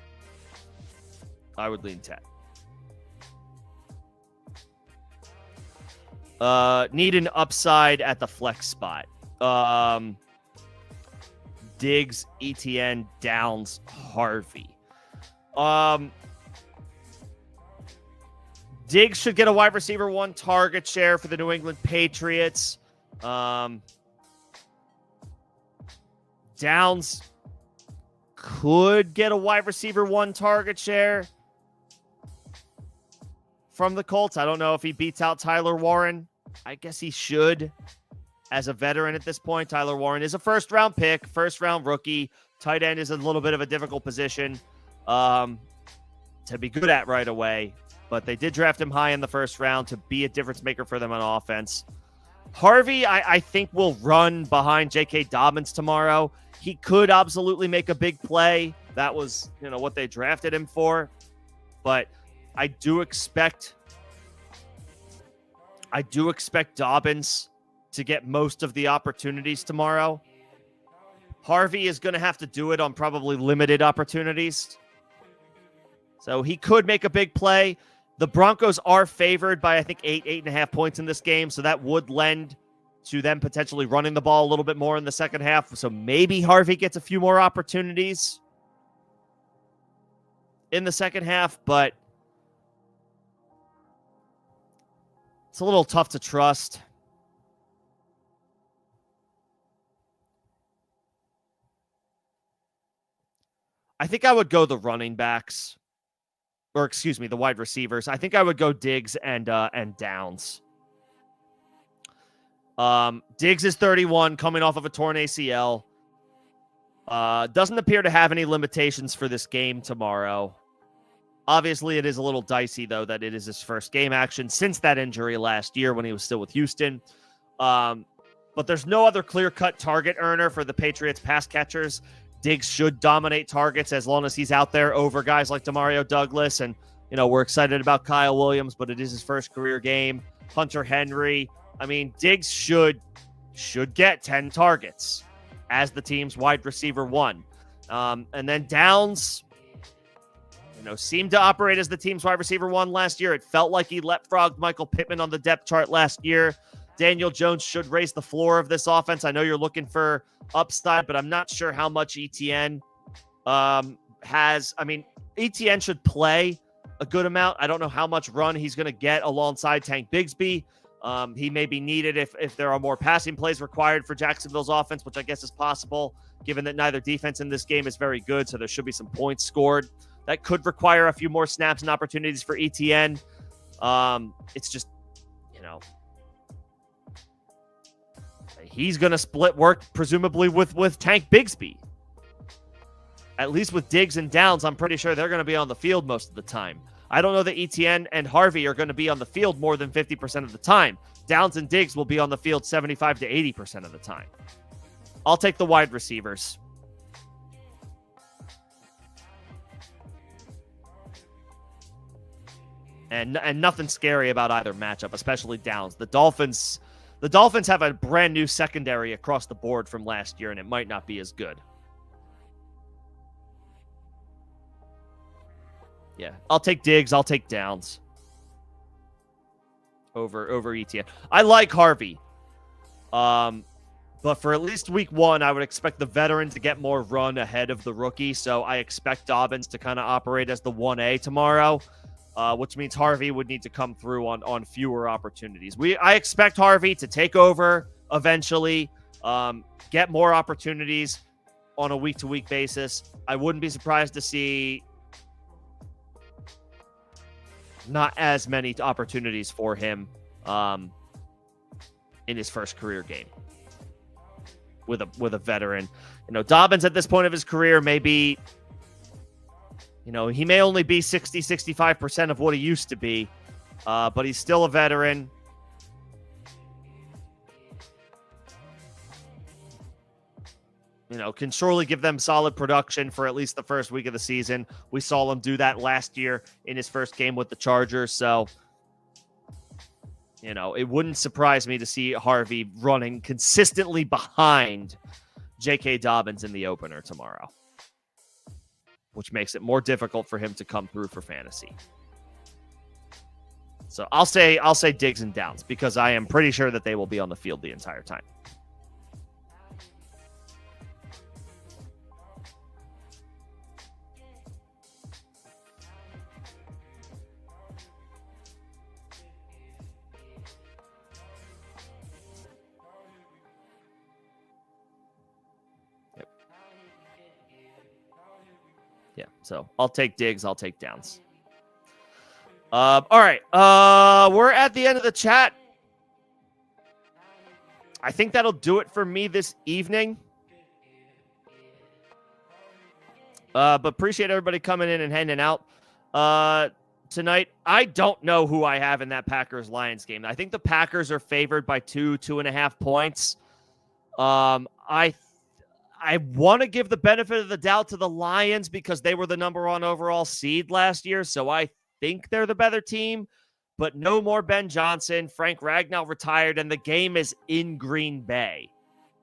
Need an upside at the flex spot. Diggs, ETN, Downs, Harvey. Diggs should get a wide receiver 1 target share for the New England Patriots. Downs could get a wide receiver 1 target share from the Colts. I don't know if he beats out Tyler Warren. I guess he should as a veteran at this point. Tyler Warren is a first-round pick, first-round rookie, Tight end is a little bit of a difficult position to be good at right away, but they did draft him high in the first round to be a difference maker for them on offense. Harvey, I think, will run behind J.K. Dobbins tomorrow. He could absolutely make a big play. That was, what they drafted him for. But I do expect Dobbins to get most of the opportunities tomorrow. Harvey is going to have to do it on probably limited opportunities. So he could make a big play. The Broncos are favored by, I think, 8.5 points in this game. So that would lend to them potentially running the ball a little bit more in the second half. So maybe Harvey gets a few more opportunities in the second half, but it's a little tough to trust. I think I would go the running backs, or excuse me, the wide receivers. I think I would go Diggs and Downs. Diggs is 31, coming off of a torn ACL. Doesn't appear to have any limitations for this game tomorrow. Obviously, it is a little dicey, though, that it is his first game action since that injury last year when he was still with Houston. But there's no other clear-cut target earner for the Patriots pass catchers. Diggs should dominate targets as long as he's out there over guys like Demario Douglas. And, we're excited about Kyle Williams, but it is his first career game. Hunter Henry. I mean, Diggs should get 10 targets as the team's wide receiver one. And then Downs, seemed to operate as the team's wide receiver one last year. It felt like he leapfrogged Michael Pittman on the depth chart last year. Daniel Jones should raise the floor of this offense. I know you're looking for upside, but I'm not sure how much ETN has. I mean, ETN should play a good amount. I don't know how much run he's going to get alongside Tank Bigsby. He may be needed if there are more passing plays required for Jacksonville's offense, which I guess is possible, given that neither defense in this game is very good, so there should be some points scored. That could require a few more snaps and opportunities for ETN. It's just, he's going to split work, presumably, with Tank Bigsby. At least with Diggs and Downs, I'm pretty sure they're going to be on the field most of the time. I don't know that ETN and Harvey are going to be on the field more than 50% of the time. Downs and Diggs will be on the field 75 to 80% of the time. I'll take the wide receivers. And nothing scary about either matchup, especially Downs. The Dolphins have a brand new secondary across the board from last year, and it might not be as good. Yeah, I'll take Diggs. I'll take Downs over ETN. I like Harvey. But for at least week one, I would expect the veteran to get more run ahead of the rookie. So I expect Dobbins to kind of operate as the 1A tomorrow, which means Harvey would need to come through on fewer opportunities. I expect Harvey to take over eventually, get more opportunities on a week-to-week basis. I wouldn't be surprised to see not as many opportunities for him in his first career game with a veteran. Dobbins at this point of his career may be, he may only be 60-65% of what he used to be, but he's still a veteran. Can surely give them solid production for at least the first week of the season. We saw him do that last year in his first game with the Chargers. So, it wouldn't surprise me to see Harvey running consistently behind J.K. Dobbins in the opener tomorrow, which makes it more difficult for him to come through for fantasy. So I'll say Diggs and Downs because I am pretty sure that they will be on the field the entire time. Yeah, so I'll take Diggs. I'll take Downs. All right. We're at the end of the chat. I think that'll do it for me this evening. But appreciate everybody coming in and hanging out tonight. I don't know who I have in that Packers-Lions game. I think the Packers are favored by 2.5 points. I want to give the benefit of the doubt to the Lions because they were the number 1 overall seed last year, so I think they're the better team. But no more Ben Johnson. Frank Ragnow retired, and the game is in Green Bay.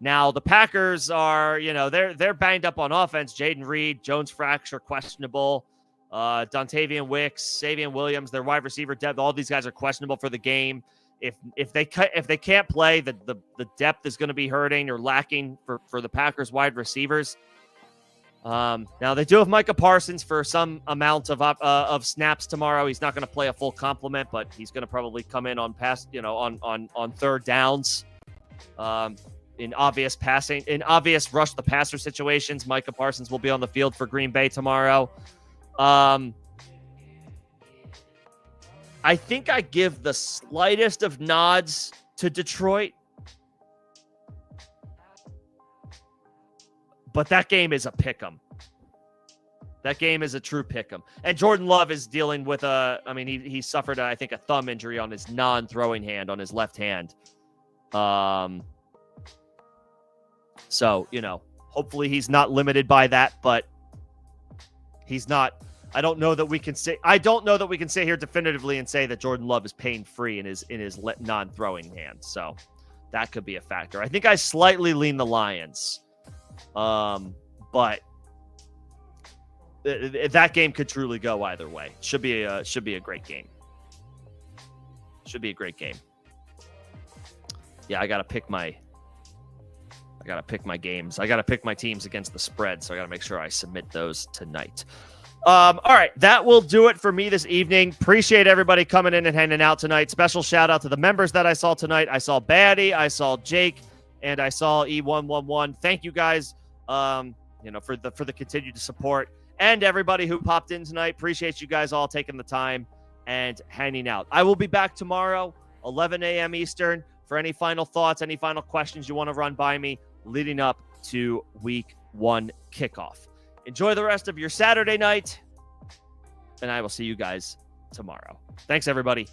Now, the Packers are, they're banged up on offense. Jaden Reed, Jones fracture, questionable. Dontavian Wicks, Savion Williams, their wide receiver depth, all these guys are questionable for the game. If they can't play, the depth is going to be hurting or lacking for the Packers wide receivers. Now they do have Micah Parsons for some amount of snaps tomorrow. He's not going to play a full complement, but he's going to probably come in on on third downs. In obvious rush the passer situations, Micah Parsons will be on the field for Green Bay tomorrow. I think I give the slightest of nods to Detroit. But that game is a pick'em. That game is a true pick'em. And Jordan Love is dealing with he suffered, I think, a thumb injury on his non-throwing hand, on his left hand. So, hopefully he's not limited by that, but he's not. I don't know that we can say here definitively and say that Jordan Love is pain-free in his non-throwing hand. So that could be a factor. I think I slightly lean the Lions. But that game could truly go either way. Should be a great game. Should be a great game. Yeah, I gotta pick my games. I gotta pick my teams against the spread, so I gotta make sure I submit those tonight. All right, that will do it for me this evening. Appreciate everybody coming in and hanging out tonight. Special shout out to the members that I saw tonight. I saw Batty, I saw Jake, and I saw E111. Thank you guys, for the continued support, and everybody who popped in tonight. Appreciate you guys all taking the time and hanging out. I will be back tomorrow, 11 a.m. Eastern, for any final thoughts, any final questions you want to run by me leading up to Week 1 kickoff. Enjoy the rest of your Saturday night, and I will see you guys tomorrow. Thanks, everybody.